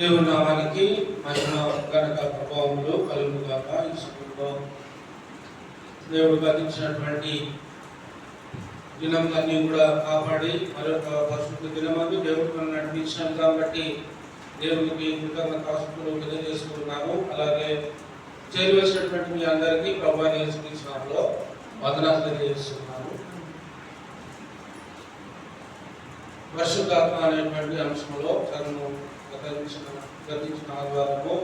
దేవుని నామానికి మహిమ ఘనత ప్రభావములు కలుగుగాక. ఈ సమయంలో దేవుడు గతించినటువంటి దినములన్నీ కూడా కాపాడి మరొక పరిశుద్ధ దినమందు దేవుడు మనం నడిపించాను కాబట్టి దేవునికి కృతజ్ఞతాస్తుతులు తెలియజేసుకుంటున్నాను. అలాగే చేరవేసినటువంటి మీ అందరికీ ప్రభువైన యేసుక్రీస్తు నామములో వందనాలు తెలియజేస్తున్నాను. పరిశుద్ధాత్మ అనేటువంటి అంశంలో తనను గతించిన ఆదివారము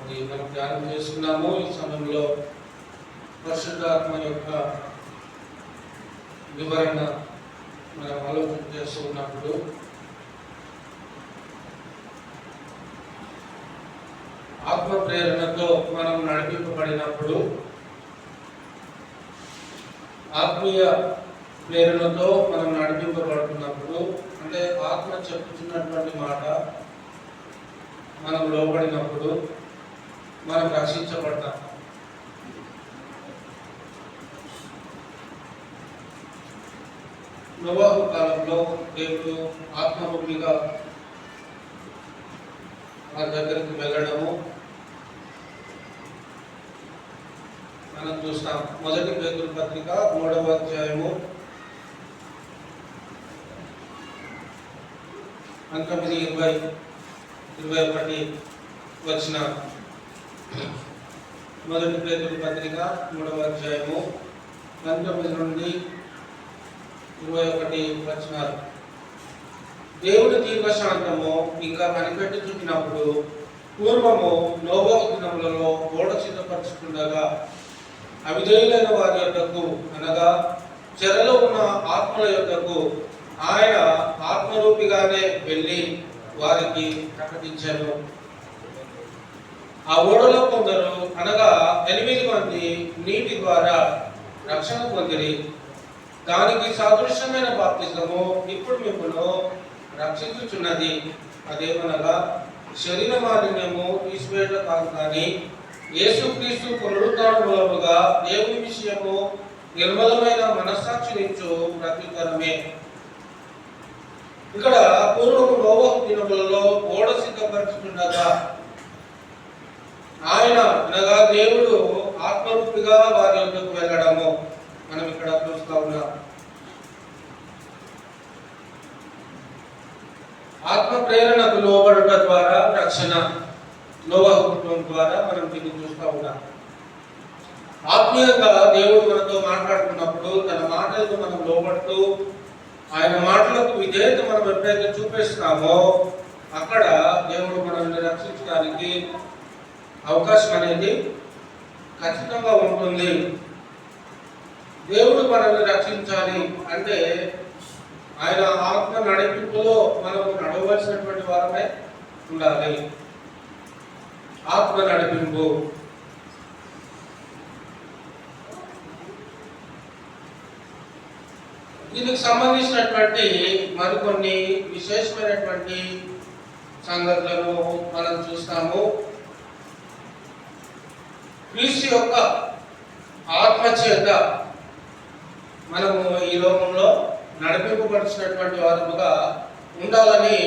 అది మనం ధ్యానం చేసుకున్నాము. ఈ సమయంలో పరిశుద్ధాత్మ యొక్క వివరణ మనం ఆలోచన చేస్తున్నప్పుడు ఆత్మ ప్రేరణతో మనం నడిపింపబడినప్పుడు, ఆత్మీయ ప్రేరణతో మనం నడిపింపబడుతున్నప్పుడు, అంటే ఆత్మ చెప్పుతున్నటువంటి మాట మనం లోబడినప్పుడు మనం రక్షించబడతాం. నోవహు కాలంలో దేవుడు ఆత్మరూపిగా వారి దగ్గరికి వెళ్ళడము మనం చూస్తాం. మొదటి పేతురు పత్రిక 3వ అధ్యాయము 19-21 వచ్చిన మొదటి పేతురు పత్రిక 3వ అధ్యాయము 19 నుండి 21 వచనాలు. దేవుని దీర్ఘశాంతము ఇంకా కనిపెట్టి చూపినప్పుడు పూర్వము నోవహు దినములలో ఓడ సిద్ధపరచుకుండగా అవిధేయులైన వారి యొద్దకు, అనగా చెరలో ఉన్న ఆత్మల యొద్దకు ఆయన ఆత్మరూపిగానే వెళ్ళి వారికి ప్రకటించారు. ఆ ఓడలో కొందరు, అనగా 8 మంది నీటి ద్వారా రక్షణ పొందిరి. దానికి సాదృశ్యమైన బాప్తిజము ఇప్పుడు మిమ్మల్ని రక్షించుచున్నది. అదేమనగా శరీర మాలిన్యము తీసివేయట కాదు, కానీ యేసుక్రీస్తు పునరుద్ధాన మూలముగా దేవుని విషయము నిర్మలమైన మనస్సాక్షినిచ్చు ప్రత్యుత్తరమే. ఇక్కడ పూర్వము నోవహు దినములలో ఓడ సిద్ధపరచుతుండగా ఆయన, అనగా దేవుడు ఆత్మరూపిగా వారి యొద్దకు వెళ్ళడము మనం ఇక్కడ చూస్తా ఉన్నాం. ఆత్మ ప్రేరణకు లోబడుట ద్వారా రక్షణ నోవహు ద్వారా మనం దీన్ని చూస్తా ఉన్నాం. ఆత్మీయంగా దేవుడు మనతో మాట్లాడుతున్నప్పుడు తన మాటలకు మనం లోబడుతూ ఆయన మాటలకు విధేయత మనం ఎప్పుడైతే చూపిస్తున్నామో అక్కడ దేవుడు మనల్ని రక్షించడానికి అవకాశం అనేది ఖచ్చితంగా ఉంటుంది. దేవుడు మనల్ని రక్షించాలి అంటే ఆయన ఆత్మ నడిపింపులో మనము నడవలసినటువంటి వారమే ఉండాలి. ఆత్మ నడిపింపు దీనికి సంబంధించినటువంటి మరికొన్ని విశేషమైనటువంటి సంగతులను మనం చూస్తాము. క్రీస్తు యొక్క ఆత్మ చేత మనము ఈ లోకంలో నడిపింపబడినటువంటి వారముగా ఉండాలని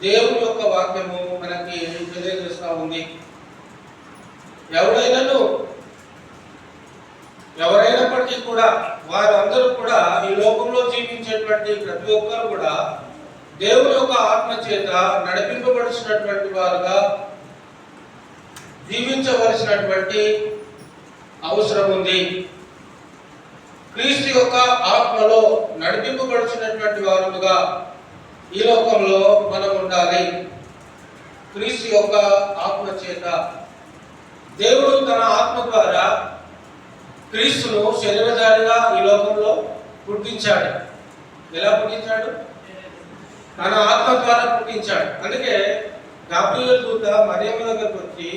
దేవుని యొక్క వాక్యము మనకి తెలియజేస్తూ ఉంది. ఎవరైనప్పటికీ కూడా వారందరూ కూడా ఈ లోకంలో జీవించేటువంటి ప్రతి ఒక్కరు కూడా దేవుని యొక్క ఆత్మ చేత నడిపింపబడినటువంటి వారుగా జీవించవలసినటువంటి అవసరం ఉంది. క్రీస్తు యొక్క ఆత్మలో నడిపింపబడినటువంటి వారుగా ఈ లోకంలో మనం ఉండాలి. క్రీస్తు యొక్క ఆత్మ చేత దేవుడు తన ఆత్మ ద్వారా క్రీస్తును శరీరధారిగా ఈ లోకంలో పుట్టించాడు. ఎలా పుట్టించాడు? తన ఆత్మ ద్వారా పుట్టించాడు. అందుకే గాబ్రియేలు దూత మరియమ్మ దగ్గరకు వచ్చి,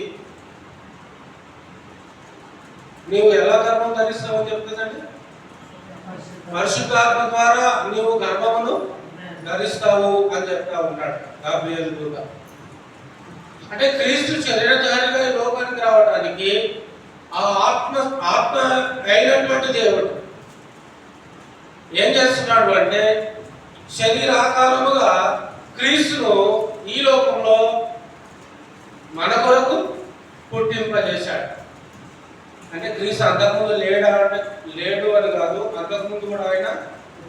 నీవు ఎలా గర్భం ధరిస్తావు అని చెప్తుందండి. పరిశుద్ధాత్మ ద్వారా నీవు గర్భమును ధరిస్తావు అని చెప్తా ఉన్నాడు గాబ్రియేలు దూత. అంటే క్రీస్తు శరీరధారిగా ఈ లోకానికి రావడానికి ఆ ఆత్మ అయినటువంటి దేవుడు ఏం చేస్తున్నాడు అంటే శరీరాకారముగా క్రీస్తును ఈ లోకంలో జీవింపజేశాడు. అంటే క్రీస్తు అంతకుముందు లేడా అంటే లేడు అని కాదు, అంతకుముందు కూడా ఆయన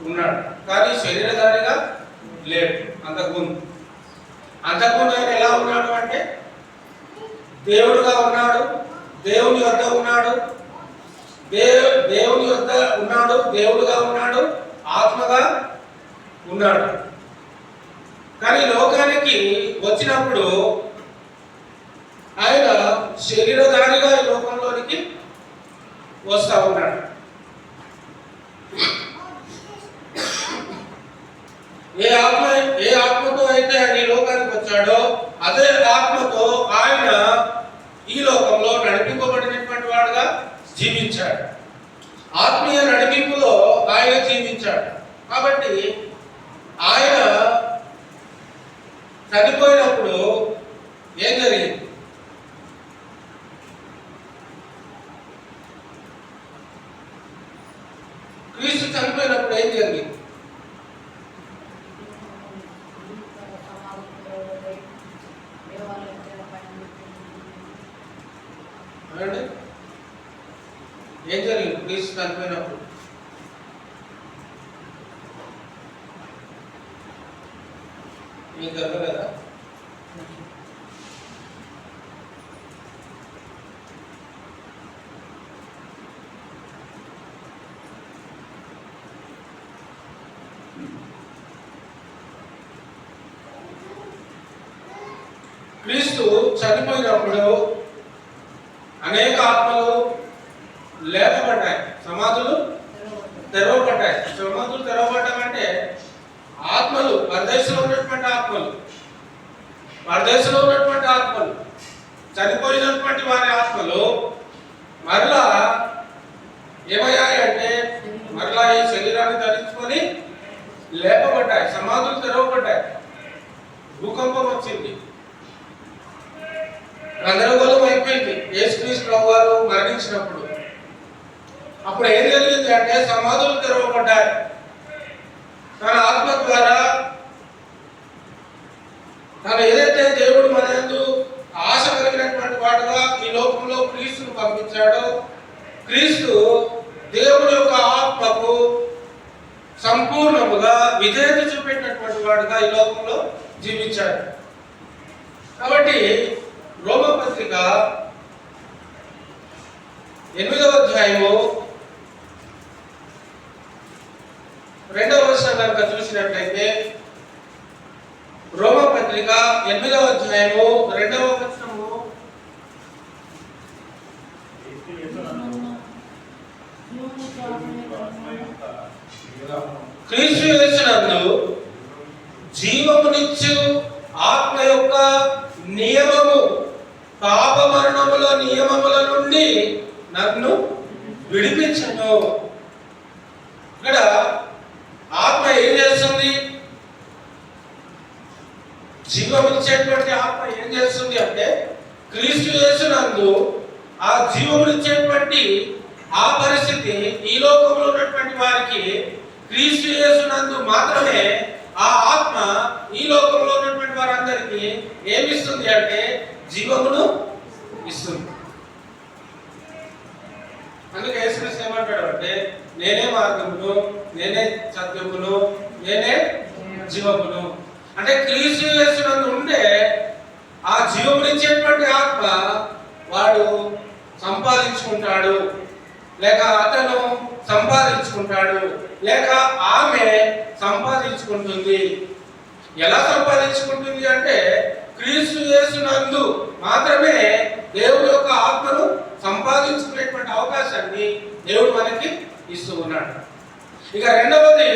ఉన్నాడు, కానీ శరీరధారిగా లేడు. అంతకుముందు ఆయన ఎలా ఉన్నాడు అంటే దేవుడుగా ఉన్నాడు, దేవుని వద్ద ఉన్నాడు, దేవుని వద్ద ఉన్నాడు, దేవుడుగా ఉన్నాడు, ఆత్మగా ఉన్నాడు. కానీ లోకానికి వచ్చినప్పుడు ఆయన శరీరధారిగా ఈ లోకంలోనికి వస్తా ఉన్నాడు. ఏ ఆత్మతో అయితే ఆయన ఈ లోకానికి వచ్చాడో అదే ఆత్మతో ఆయన ఈ లోకంలో నడిపింపబడినటువంటి వాడుగా జీవించాడు. ఆత్మీయ నడిపింపులో ఆయన జీవించాడు. కాబట్టి ఆయన చనిపోయినప్పుడు ఏం జరిగింది? క్రీస్తు చనిపోయినప్పుడు ఏం జరిగింది? ఏం జరిగింది క్రీస్తు చనిపోయినప్పుడు? మీకు జరగలేదా? క్రీస్తు చనిపోయినప్పుడు అనేక ఆత్మలు లేపబడ్డాయి, సమాధులు తెరవబడ్డాయి. సమాధులు తెరవబడ్డం అంటే ఆత్మలు, పరదేశంలో ఉన్నటువంటి ఆత్మలు, చనిపోయినటువంటి వారి ఆత్మలు మరలా ఏమయ్యాయి అంటే మరలా ఈ శరీరాన్ని ధరించుకొని లేపబడ్డాయి, సమాధులు తెరవబడ్డాయి. భూకంపం వచ్చింది, గందరగోళం అయిపోయింది. యేసుక్రీస్తు ప్రభువారు మరణించినప్పుడు అప్పుడు ఏం జరిగింది అంటే సమాధులు తెరవబడ్డాయి. తన ఆత్మ ద్వారా తను ఏదైతే దేవుడు మన యందు ఆశ కలిగినటువంటి వాడుగా ఈ లోకంలో క్రీస్తును పంపించాడో, క్రీస్తు దేవుని యొక్క ఆత్మకు సంపూర్ణముగా విధేయత చూపెట్టినటువంటి వాడుగా ఈ లోకంలో జీవించాడు. కాబట్టి రోమపత్రిక 8వ అధ్యాయము 2వ వచనం కనుక చూసినట్లయితే, రోమపత్రిక 8వ అధ్యాయము 2వ వచనము, క్రీస్తు యేసునందు జీవమునిచ్చు ఆత్మ యొక్క నియమము పాప మరణముల నియమముల నుండి నన్ను విడిపించను. ఇక్కడ ఆత్మ ఏం చేస్తుంది? జీవమునిచ్చేటువంటి ఆత్మ ఏం చేస్తుంది అంటే క్రీస్తు యేసునందు ఆ జీవమునిచ్చేటువంటి ఆ పరిస్థితి ఈ లోకంలో ఉన్నటువంటి వారికి క్రీస్తు యేసునందు మాత్రమే ఆ ఆత్మ ఈ లోకంలో ఉన్నటువంటి వారందరికీ ఏమిస్తుంది అంటే జీవమును ఇస్తుంది. అందుకే యేసుక్రీస్తు ఏమంటాడు అంటే నేనే మార్గమును, నేనే సత్యమును, నేనే జీవమును. అంటే క్రీస్తు యేసునందు ఉండే ఆ జీవమునిచ్చేటువంటి ఆత్మ వాడు సంపాదించుకుంటాడు, లేక అతను సంపాదించుకుంటాడు, లేక ఆమె సంపాదించుకుంటుంది. ఎలా సంపాదించుకుంటుంది అంటే క్రీస్తు యేసునందు మాత్రమే దేవుని యొక్క ఆత్మను సంపాదించుకునేటువంటి అవకాశాన్ని దేవుడు మనకి ఇస్తూ ఉన్నాడు. ఇక రెండవది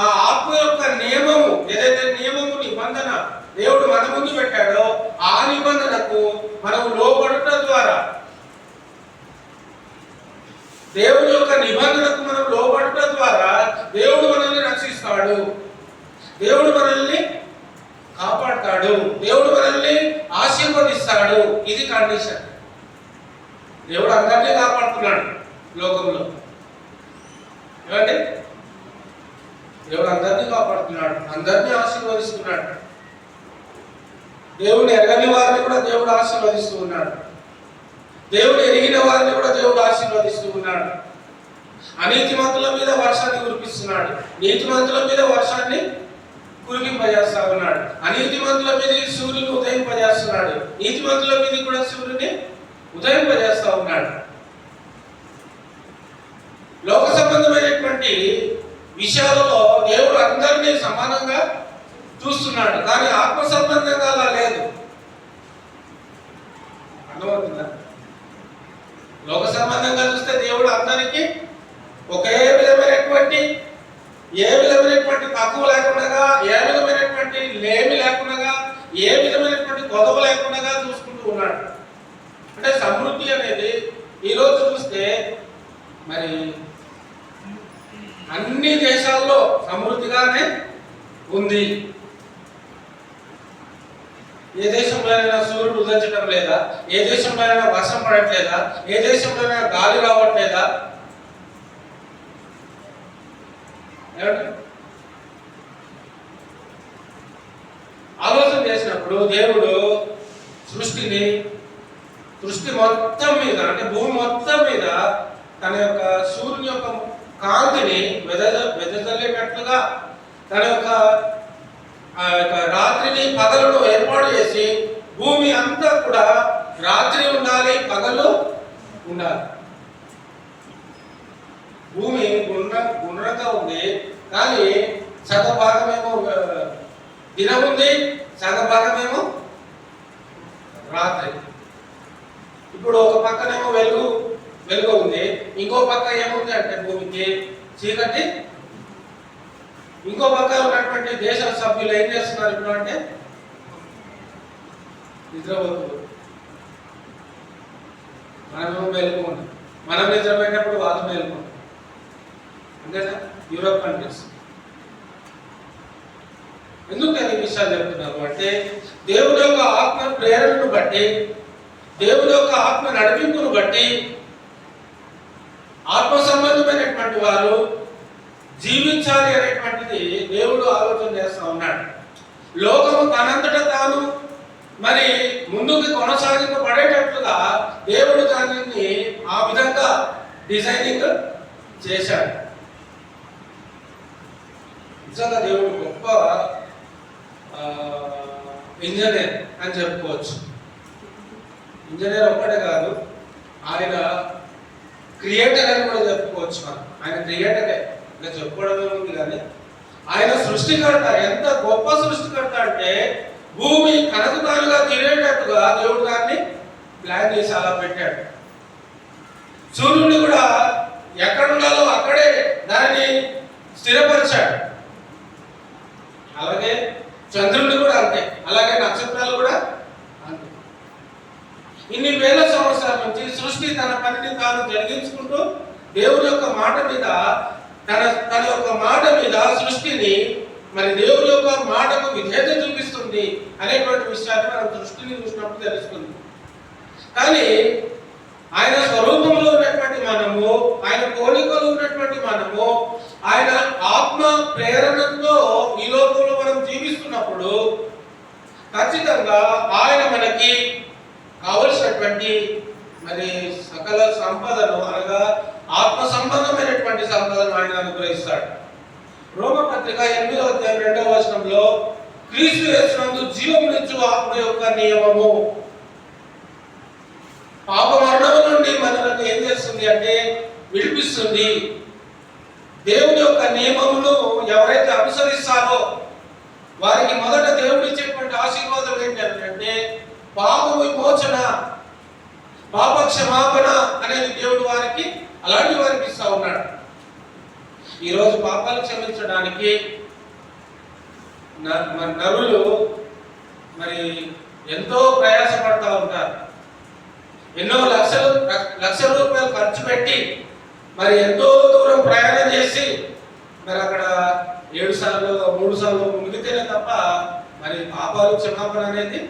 ఆ ఆత్మ యొక్క నియమము, ఏదైతే నియమము నిబంధన దేవుడు మన ముందు పెట్టాడో ఆ నిబంధనకు మనం లోబడుట ద్వారా, దేవుని యొక్క నిబంధనకు మనం లోబడుట ద్వారా దేవుడు మనల్ని రక్షిస్తాడు, దేవుడు మనల్ని కాపాడతాడు, దేవుడు మనల్ని ఆశీర్వదిస్తాడు. ఇది కండిషన్. దేవుడు అందరినీ కాపాడుతున్నాడు లోకంలో. ఏమండి? దేవుడు అందరినీ కాపాడుతున్నాడు, అందరినీ ఆశీర్వదిస్తున్నాడు. దేవుని ఎరగని వారిని కూడా దేవుడు ఆశీర్వదిస్తూ ఉన్నాడు. దేవుడు ఎరిగిన వారిని కూడా దేవుడు ఆశీర్వదిస్తూ ఉన్నాడు. అనీతిమంతుల మీద వర్షాన్ని కురిపిస్తున్నాడు, నీతిమంతుల మీద వర్షాన్ని కురిపింపజేస్తా ఉన్నాడు. అనీతిమంతుల మీద సూర్యుని ఉదయింపజేస్తున్నాడు, నీతిమంతుల మీద కూడా సూర్యుని ఉదయింపజేస్తా ఉన్నాడు. లోక సంబంధమైనటువంటి విషయాలలో దేవుడు అందరినీ సమానంగా చూస్తున్నాడు, కానీ ఆత్మ సంబంధంగా అలా లేదు. అర్థమవుతుందా? లోక సంబంధంగా చూస్తే దేవుడు అందరికీ ఒకే విధమైనటువంటి, ఏ విధమైనటువంటి తక్కువ లేకుండా, ఏ విధమైనటువంటి లేమి లేకుండా, ఏ విధమైనటువంటి కొదవ లేకుండా చూసుకుంటూ ఉన్నాడు. అంటే సమృద్ధి అనేది ఈరోజు చూస్తే మరి అన్ని దేశాల్లో సమృద్ధిగానే ఉంది. ఏ దేశంలోనైనా సూర్యుడు ఉదయించడం లేదా, ఏ దేశంలోనైనా వర్షం పడట్లేదా, ఏ దేశంలోనైనా గాలి రావట్లేదా? ఆలోచన చేసినప్పుడు దేవుడు సృష్టి మొత్తం మీద, అంటే భూమి మొత్తం మీద తన యొక్క సూర్యుని యొక్క కాంతిని వెదజల్లేటట్లుగా తన యొక్క రాత్రిని పగలను ఏర్పాటు చేసి, భూమి అంతా కూడా రాత్రి ఉండాలి, పగలు ఉండాలి. భూమి గుండ్రంగా ఉంది, కానీ సగ భాగమేమో దినం ఉంది, సగ భాగమేమో రాత్రి. ఇప్పుడు ఒక పక్కనేమో వెలుగు ఉంది, ఇంకో పక్క ఏముంది అంటే భూమికి చీకటి. ఇంకో పక్క ఉన్నటువంటి దేశ సభ్యులు ఏం చేస్తున్నారు ఇప్పుడు అంటే నిద్రపోతున్నారు. మనమేమో మేలుకుంటాం, మనం నిద్రపోయినప్పుడు వాళ్ళు మేలుకుంటాం. అంతేనా? Europe countries. ఎందుకు నేను ఈ విషయాలు చెప్తున్నాను అంటే, దేవుని యొక్క ఆత్మ ప్రేరణను బట్టి, దేవుని యొక్క ఆత్మ నడిపింపును బట్టి ఆత్మ సంబంధమైనటువంటి వారు జీవించాలి అనేటువంటిది దేవుడు ఆలోచన చేస్తా ఉన్నాడు. లోకము తనంతట తాను మరి ముందుకు కొనసాగింపబడేటట్లుగా దేవుడు దానిని ఆ విధంగా డిజైనింగ్ చేశాడు. నిజంగా దేవుడు గొప్ప ఇంజనీర్ అని చెప్పుకోవచ్చు. ఇంజనీర్ ఒక్కటే కాదు, ఆయన క్రియేటర్ అని కూడా చెప్పుకోవచ్చు. ఆయన క్రియేటరే, ఇంకా చెప్పుకోవడమే ఉంది. కానీ ఆయన సృష్టికర్త. ఎంత గొప్ప సృష్టికర్త అంటే, భూమి కనకతాలుగా తిరిగేటట్టుగా దేవుడు దాన్ని ప్లాన్ చేసి అలా పెట్టాడు. సూర్యుడిని కూడా ఎక్కడ ఉండాలో అక్కడే దానిని స్థిరపరిచాడు. అలాగే చంద్రుడిని కూడా అంతే, అలాగే నక్షత్రాలు కూడా అంతే. ఇన్ని వేల సంవత్సరాల నుంచి సృష్టి తన పనిని తాను జరిగించుకుంటూ దేవుని యొక్క మాట మీద, తన యొక్క మాట మీద సృష్టిని మరి దేవుని యొక్క మాటకు విధేయత చూపిస్తుంది అనేటువంటి విషయాన్ని మనం సృష్టిని చూసినప్పుడు తెలుస్తుంది. కానీ ఆయన స్వరూపంలో ఉన్నటువంటి మనము, ఆయన పోలికలో ఉన్నటువంటి మనము, ఆయన ఆత్మ ప్రేరణతో ఈ లోకంలో మనం జీవిస్తున్నప్పుడు ఖచ్చితంగా ఆయన మనకి కావలసినటువంటి మరి సకల సంపదను, అనగా ఆత్మ సంబంధమైనటువంటి సంపదను ఆయన అనుగ్రహిస్తాడు. రోమపత్రిక 8వ అధ్యాయం 2వ వచనంలో, క్రీస్తు యేసునందు జీవమునిచ్చు ఆత్మ యొక్క నియమము పాప మరణం నుండి మనల్ని ఏం చేస్తుంది అంటే విడిపిస్తుంది. దేవుని యొక్క నియమమును ఎవరైతే అనుసరిస్తారో వారికి మొదట దేవుడు ఇచ్చేటువంటి ఆశీర్వాదం ఏంటంటే పాప విమోచన, పాప క్షమాపణ అనేది దేవుడు వారికి అలాంటి వారికి ఇస్తా ఉన్నాడు. ఈరోజు పాపాలు క్షమించడానికి నరులు మరి ఎంతో ప్రయాసపడతా ఉంటారు. ఎన్నో లక్ష రూపాయలు ఖర్చు పెట్టి మరి ఎంతో దూరం ప్రయాణం చేసి మరి అక్కడ 7 సార్లు 3 సార్లు మునిగితేనే తప్ప మరి పాపాలు క్షమాపణ అనేది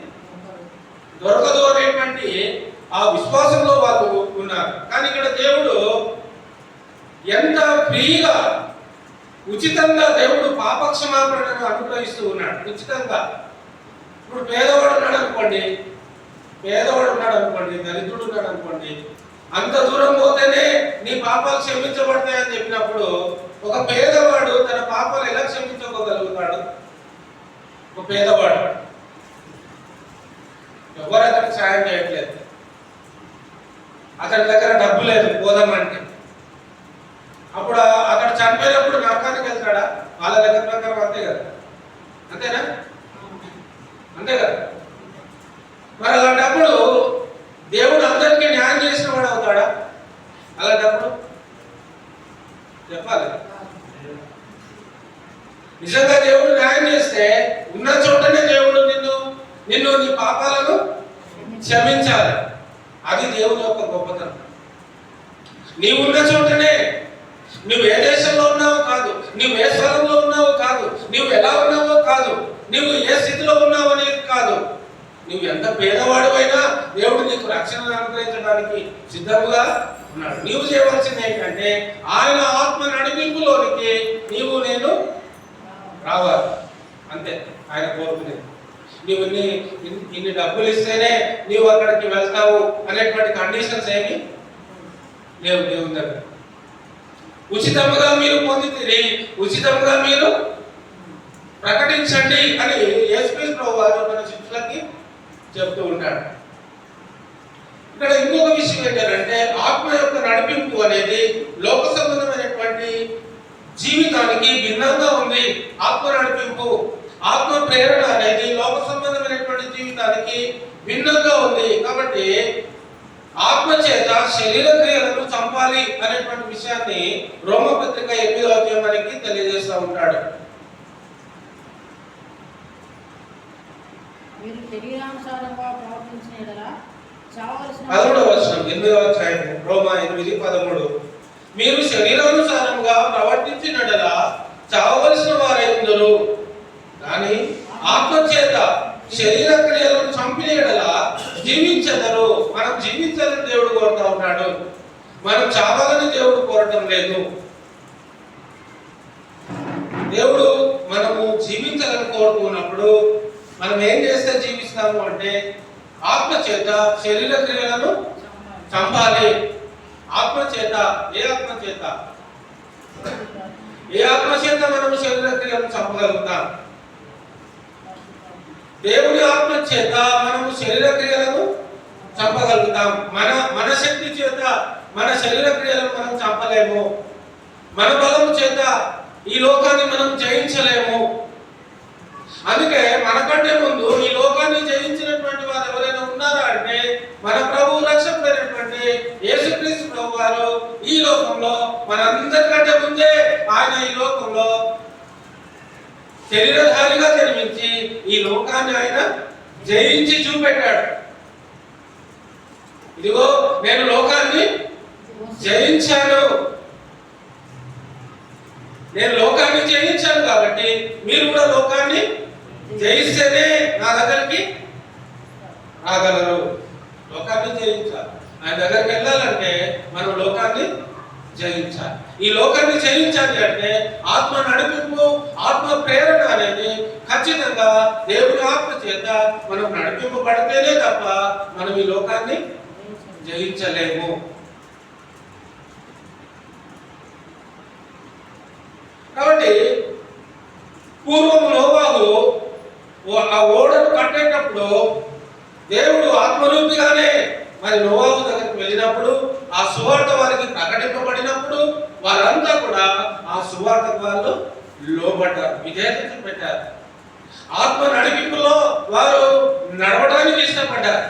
దొరకదు అనేటువంటి ఆ విశ్వాసంలో వాళ్ళు ఉన్నారు. కానీ ఇక్కడ దేవుడు ఎంత ఫ్రీగా, ఉచితంగా దేవుడు పాప క్షమాపణను అనుగ్రహిస్తూ ఉన్నాడు. ఉచితంగా. ఇప్పుడు పేదవాడు ఉన్నాడు అనుకోండి, పేదవాడు ఉన్నాడు అనుకోండి, దరిద్రుడు ఉన్నాడు అనుకోండి, అంత దూరం పోతేనే నీ పాపాలు క్షమించబడతాయని చెప్పినప్పుడు ఒక పేదవాడు తన పాపాలు ఎలా క్షమించుకోగలుగుతాడు? ఒక పేదవాడు ఎవరు అతనికి సాయం చేయట్లేదు, అతని దగ్గర డబ్బు లేదు పోదామంటే, అప్పుడు అతడు చనిపోయినప్పుడు నరకానికి వెళ్తాడా? వాళ్ళ దగ్గర ప్రకారం అంతే కదా, అంతేనా? అంతే కదా. మరి అలాంటప్పుడు దేవుడు అందరికీ న్యాయం చేసిన వాడు అవుతాడా? అలాంటప్పుడు చెప్పాలి. నిజంగా దేవుడు న్యాయం చేస్తే ఉన్న చోటనే దేవుడు నిన్ను నీ పాపాలను క్షమించాలి. అది దేవుని యొక్క గొప్పతనం. నీవు ఉన్న చోటనే, నువ్వు ఏ దేశంలో ఉన్నావో కాదు, నువ్వు ఏ స్థలంలో ఉన్నావో కాదు, నువ్వు ఎలా ఉన్నావో కాదు, నువ్వు ఏ స్థితిలో ఉన్నావు అనేది కాదు, నువ్వు ఎంత పేదవాడువైనా దేవుడు నీకు రక్షణ అనుగ్రహించడానికి సిద్ధముగా ఉన్నాడు. నీవు చేయవలసింది ఏంటంటే ఆయన ఆత్మ నడిపింపులోనికి నీవు నేను రావాలి, అంతే ఆయన కోరుకునేది. నీవు ఇన్ని డబ్బులు ఇస్తేనే నీవు అక్కడికి వెళ్తావు అనేటువంటి కండిషన్స్ ఏమి లేవు దేవుని దగ్గర. ఉచితముగా మీరు పొందితే ఉచితముగా మీరు ప్రకటించండి అని యేసుక్రీస్తు ప్రభువారు మన శిష్యులకి చెప్తూ ఉంటాడు. ఇక్కడ ఇంకొక విషయం ఏంటంటే ఆత్మ యొక్క నడిపింపు అనేది లోక సంబంధమైనటువంటి జీవితానికి భిన్నంగా ఉంది. ఆత్మ నడిపింపు, ఆత్మ ప్రేరణ అనేది లోక సంబంధమైనటువంటి జీవితానికి భిన్నంగా ఉంది. కాబట్టి ఆత్మ చేత శరీర క్రియలను చంపాలి అనేటువంటి విషయాన్ని రోమపత్రిక 8వ అధ్యాయం మనకి తెలియజేస్తూ ఉంటాడు. మీరు శరీరానుసారంగా ప్రవర్తించిన యెడల చావవలసిన 11వ వచనం 8వ అధ్యాయం రోమా 8:13 మీరు శరీరానుసారంగా ప్రవర్తించిన యెడల చావవలసిన వారై ఉందురు, కానీ ఆత్మ చేత శరీర క్రియలను చంపిన యెడల జీవించెదరు. మనం జీవించాలని దేవుడు కోరుతా ఉన్నాడు, మనం చావాలని దేవుడు కోరటం లేదు. దేవుడు మనము జీవించాలని కోరుకున్నప్పుడు మనం ఏం చేస్తే జీవిస్తాము అంటే ఆత్మ చేత శరీర క్రియలను చంపాలి. ఆత్మ చేత, ఏ ఆత్మ చేత? ఏ ఆత్మ చేత మనము శరీర క్రియలను చంపగలుగుతాం? దేవుని ఆత్మ చేత మనము శరీర క్రియలను చంపగలుగుతాం. మన శక్తి చేత మన శరీర క్రియలను మనం చంపలేము. మన బలము చేత ఈ లోకాన్ని మనం జయించలేము. అందుకే మనకంటే ముందు ఈ లోకాన్ని జయించినటువంటి వారు ఎవరైనా ఉన్నారా అంటే మన ప్రభు రక్షకుడైనటువంటి యేసుక్రీస్తు ప్రభు వారు ఈ లోకంలో మనందరికంటే ముందే ఆయన ఈ లోకంలో శరీరధారిగా జన్మించి ఈ లోకాన్ని ఆయన జయించి చూపెట్టాడు. ఇదిగో నేను లోకాన్ని జయించాను, నేను లోకాన్ని జయించాను కాబట్టి మీరు కూడా లోకాన్ని జయిస్తేనే నా దగ్గరికి రాగలరు. లోకాన్ని జయించాలి. ఆయన దగ్గరికి వెళ్ళాలంటే మనం లోకాన్ని జయించాలి. ఈ లోకాన్ని జయించాలి అంటే ఆత్మ నడిపింపు, ఆత్మ ప్రేరణ అనేది ఖచ్చితంగా దేవుని ఆత్మ చేత మనం నడిపింపబడితేనే తప్ప మనం ఈ లోకాన్ని జయించలేము. కాబట్టి పూర్వం నోవాహు ఆ ఓడను కట్టేటప్పుడు దేవుడు ఆత్మరూపిగానే మరి నోవాహు దగ్గరికి వెళ్ళినప్పుడు ఆ సువార్త వారికి ప్రకటింపబడినప్పుడు వారంతా కూడా ఆ సువార్తకు వాళ్ళు లోబడ్డారు, విధేయత చూపెట్టారు. ఆత్మ నడిపింపులో వారు నడవడానికి ఇష్టపడ్డారు.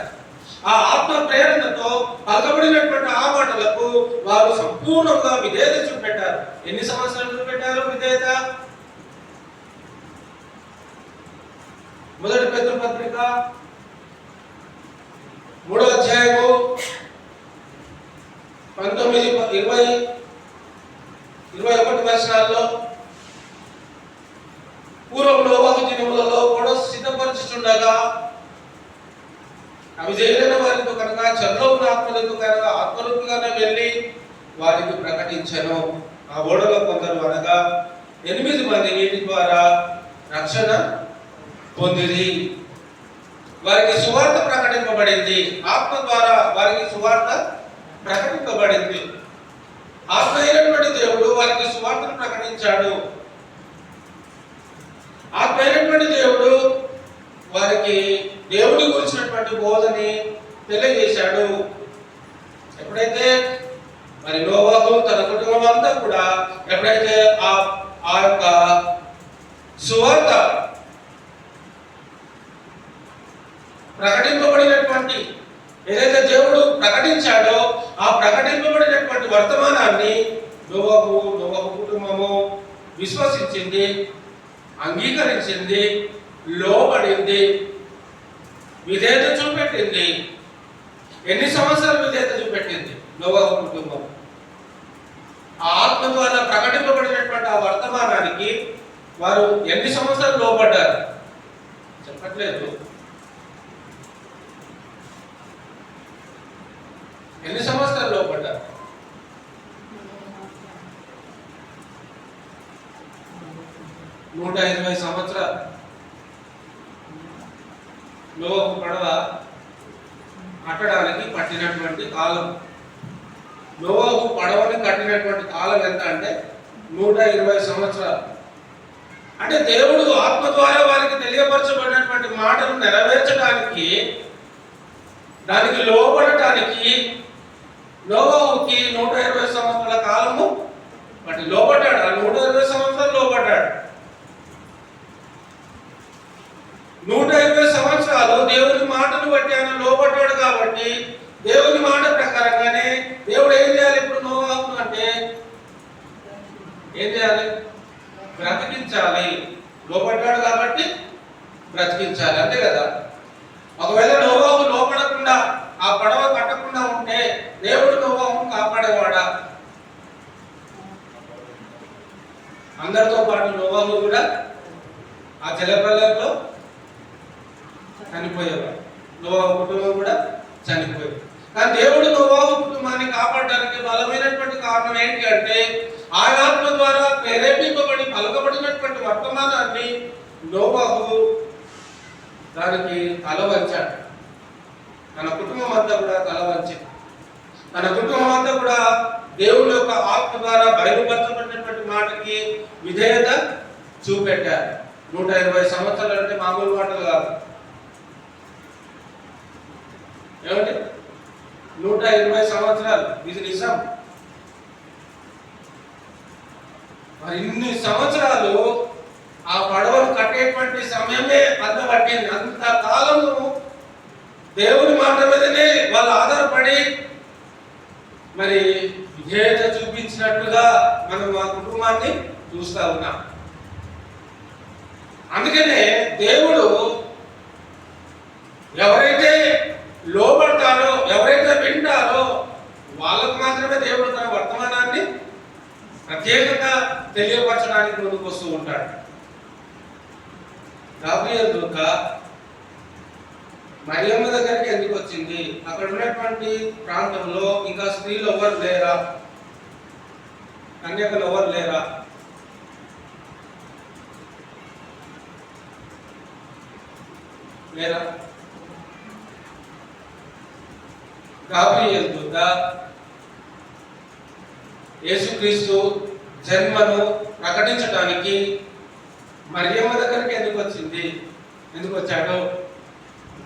ఆ ఆత్మ ప్రేరణతో పలకబడినటువంటి ఆ మాటలకు వారు సంపూర్ణంగా విధేయత చూపెట్టారు. ఎన్ని సంవత్సరాలు చూపెట్టారు విధేయత? మొదటి పేతురు పత్రిక 3వ అధ్యాయము 19-20-21 వచనాల్లో పూర్వం నోవాహు దినములలో కూడా సిద్ధపరచుచుండగా అవి చేయలేని వారితో కనుక చెరలో ఉన్న ఆత్మలతో కనుక ఆత్మరూపిగానే వెళ్ళి వారికి ప్రకటించను. ఆ ఓడలో కొందరు అనగా 8 మంది నీటి ద్వారా రక్షణ పొందిరి. వారికి సువార్త ప్రకటింపబడింది. ఆత్మ ద్వారా వారికి సువార్త ప్రకటింపబడింది. ఆత్మ అయినటువంటి దేవుడు వారికి సువార్తను ప్రకటించాడు. ఆత్మ అయినటువంటి దేవుడు వారికి దేవుడి గురించినటువంటి బోధని తెలియజేశాడు. ఎప్పుడైతే మరి నోవహు తన కుటుంబం అంతా కూడా ఎప్పుడైతే ఆ యొక్క సువార్త ప్రకటింపబడినటువంటి ఏదైతే దేవుడు ప్రకటించాడో ఆ ప్రకటింపబడినటువంటి వర్తమానాన్ని నోవహు కుటుంబము విశ్వసించింది, అంగీకరించింది, లోబడింది, విధేయత చూపెట్టింది. ఎన్ని సంవత్సరాలు విధేయత చూపెట్టింది నోవహు కుటుంబం? ఆ ఆత్మ ద్వారా ప్రకటింపబడినటువంటి ఆ వర్తమానానికి వారు ఎన్ని సంవత్సరాలు లోబడ్డారు చెప్పట్లేదు. ఎన్ని సంవత్సరాలు లోబడ్డారు? 120 సంవత్సరాలు. నోవహు పడవ కట్టడానికి పట్టినటువంటి కాలం, నోవహు పడవని కట్టినటువంటి కాలం ఎంత అంటే 120 సంవత్సరాలు. అంటే దేవుడు ఆత్మ ద్వారా వారికి తెలియపరచబడినటువంటి మాటను నెరవేర్చడానికి, దానికి లోబడటానికి నోవహుకి 120 సంవత్సరాల కాలము బట్టి లోబడ్డాడు. ఆ 120 సంవత్సరాలు లోబడ్డాడు. 120 సంవత్సరాలు దేవుని మాటను బట్టి ఆయన లోబడ్డాడు. కాబట్టి దేవుని మాట ప్రకారంగానే దేవుడు ఏం చేయాలి? ఇప్పుడు నోవహును అంటే ఏం చేయాలి? బ్రతికించాలి. లోబడ్డాడు కాబట్టి బ్రతికించాలి, అంతే కదా. ఒకవేళ నోవహు లోపడకుండా ఆ పడవ కట్టకుండా ఉంటే దేవుడు నోవహును కాపాడేవాడా? అందరితో పాటు నోవహు కూడా ఆ జలప్రలయంలో చనిపోయేవాడు. నోవహు కుటుంబం కూడా చనిపోయేది. కానీ దేవుడు నోవహు కుటుంబాన్ని కాపాడడానికి బలమైనటువంటి కారణం ఏంటి అంటే ఆయన ఆత్మ ద్వారా ప్రేరేపింపబడి పలకబడినటువంటి వర్తమానాన్ని నోవహు దానికి తల వంచాడు. తన కుటుంబం అంతా కూడా తల వంచింది. తన కుటుంబం అంతా కూడా దేవుడి యొక్క ఆత్మ ద్వారా బయలుపరచబడినటువంటి మాటకి విధేయత చూపెట్టారు. 120 సంవత్సరాలు అంటే మామూలు మాటలు కాదు. ఏమంటే 120 సంవత్సరాలు, ఇది నిజం. మరి ఇన్ని సంవత్సరాలు ఆ పడవను కట్టేటువంటి సమయమే అంత పట్టింది. అంత కాలము దేవుని మాట మీదనే వాళ్ళు ఆధారపడి మరి విధేయత చూపించినట్టుగా మనం ఆ కుటుంబాన్ని చూస్తా ఉన్నాం. అందుకనే దేవుడు ఎవరైతే లోబడతారో, ఎవరైతే వింటారో వాళ్ళకు మాత్రమే దేవుడు తన వర్తమానాన్ని ప్రత్యేకంగా తెలియపరచడానికి ముందుకు వస్తూ ఉంటాడు. గాబ్రియల్ దూత మరియమ్మ దగ్గరికి ఎందుకు వచ్చింది? అక్కడ ఉన్నటువంటి ప్రాంతంలో ఇంకా స్త్రీలు ఎవరు లేరా? కన్యకలు ఎవరు లేరా? లేరా? గాబ్రియల్ దూత యేసుక్రీస్తు జన్మను ప్రకటించడానికి మరియమ్మ దగ్గరికి ఎందుకు వచ్చింది? ఎందుకు వచ్చాడు?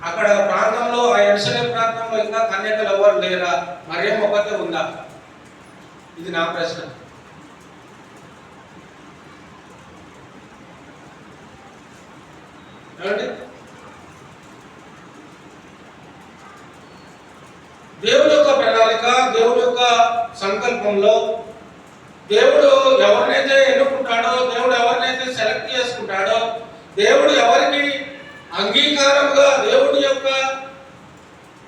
అక్కడ ప్రాంతంలో, ఆ యెరూషలేము ప్రాంతంలో ఇంకా కన్యకలు ఎవరు లేరా? మరియమ్మ ఒకటే ఉందా? ఇది నా ప్రశ్న. ఏమండి? దేవుని యొక్క ప్రణాళిక, దేవుని యొక్క సంకల్పంలో దేవుడు ఎవరినైతే ఎన్నుకుంటాడో, దేవుడు ఎవరినైతే సెలెక్ట్ చేసుకుంటాడో, దేవుడు ఎవరికి అంగీకారంగా దేవుడి యొక్క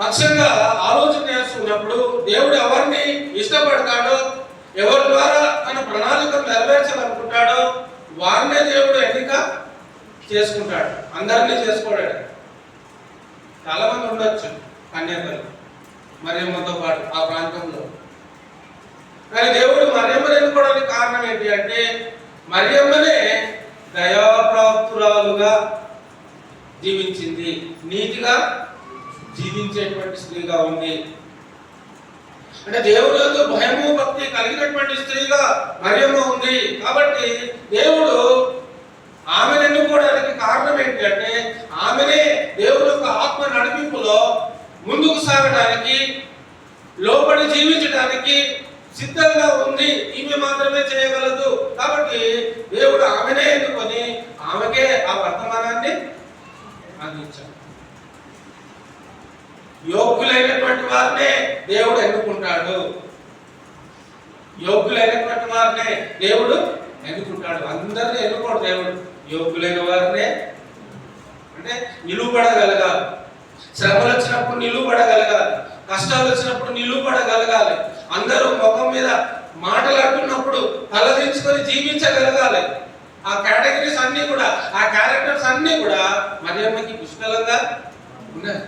పక్షంగా ఆలోచన చేస్తున్నప్పుడు, దేవుడు ఎవరిని ఇష్టపడతాడో, ఎవరి ద్వారా తన ప్రణాళికను నెరవేర్చాలనుకుంటాడో వారినే దేవుడు ఎన్నిక చేసుకుంటాడు. అందరినీ చేసుకోడాడు. చాలా మంది ఉండొచ్చు కన్యకలు మరియమ్మతో పాటు ఆ ప్రాంతంలో. కానీ దేవుడు మరియమ్మని ఎన్నుకోవడానికి కారణం ఏంటి అంటే మరియమ్మనే దయాప్రాప్తురాలుగా జీవించింది, నీతిగా జీవించేటువంటి స్త్రీగా ఉంది. అంటే దేవుడు యందు భయము భక్తి కలిగినటువంటి స్త్రీగా మరియమ్మ ఉంది. కాబట్టి దేవుడు ఆమెను ఎన్నుకోవడానికి కారణం ఏంటి అంటే ఆమెనే దేవుడు యొక్క ఆత్మ నడిపింపులో ముందుకు సాగడానికి, లోబడి జీవించడానికి సిద్ధంగా ఉంది. ఈమె మాత్రమే చేయగలదు. కాబట్టి దేవుడు ఆమెనే ఎన్నుకొని ఆమెకే ఆ వర్తమానాన్ని అందించాడు. యోగ్యులైనటువంటి వారినే దేవుడు ఎన్నుకుంటాడు. యోగ్యులైనటువంటి వారినే దేవుడు ఎన్నుకుంటాడు. అందరినీ ఎన్నుకోడు దేవుడు. యోగ్యులైన వారినే, అంటే నిలువబడగలగాలి. శ్రమలు వచ్చినప్పుడు నిలువబడగలగాలి, కష్టాలు వచ్చినప్పుడు నిలువబడగలగాలి. అందరూ ముఖం మీద మాటలాడుతున్నప్పుడు తలదించుకొని జీవించగలగాలి. ఆ కేటగిరీస్ అన్ని కూడా, ఆ క్యారెక్టర్స్ అన్ని కూడా మరియమ్మకి పుష్కలంగా ఉన్నాయి.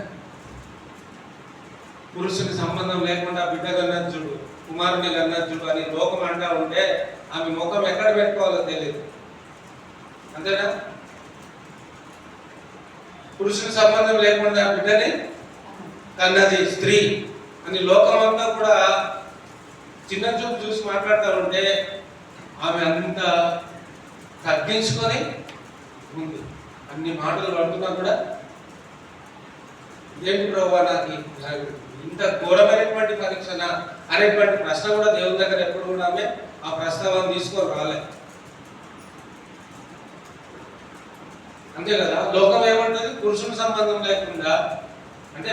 పురుషుని సంబంధం లేకుండా బిడ్డ కన్నచ్చుడు, కుమారుని కన్నచ్చుడు అని లోకం అంటా ఉంటే ఆమె ముఖం ఎక్కడ పెట్టుకోవాలో తెలియదు. అంతేనా? పురుషుని సంబంధం లేకుండా బిడ్డని కన్నది స్త్రీ అని లోకం అంతా కూడా చిన్న చూపు చూసి మాట్లాడుతూ ఉంటే ఆమె అంత తగ్గించుకొని ఉంది. అన్ని మాటలు పడుతున్నా కూడా ఇదేంటి ప్రభావ నాకు ఇంత ఘోరమైనటువంటి పరీక్షణ అనేటువంటి ప్రశ్న కూడా దేవుని దగ్గర ఎప్పుడు కూడా ఆమె ఆ ప్రస్తావన తీసుకొని రాలే. అంతే కదా? లోకం ఏమంటుంది? పురుషుని సంబంధం లేకుండా, అంటే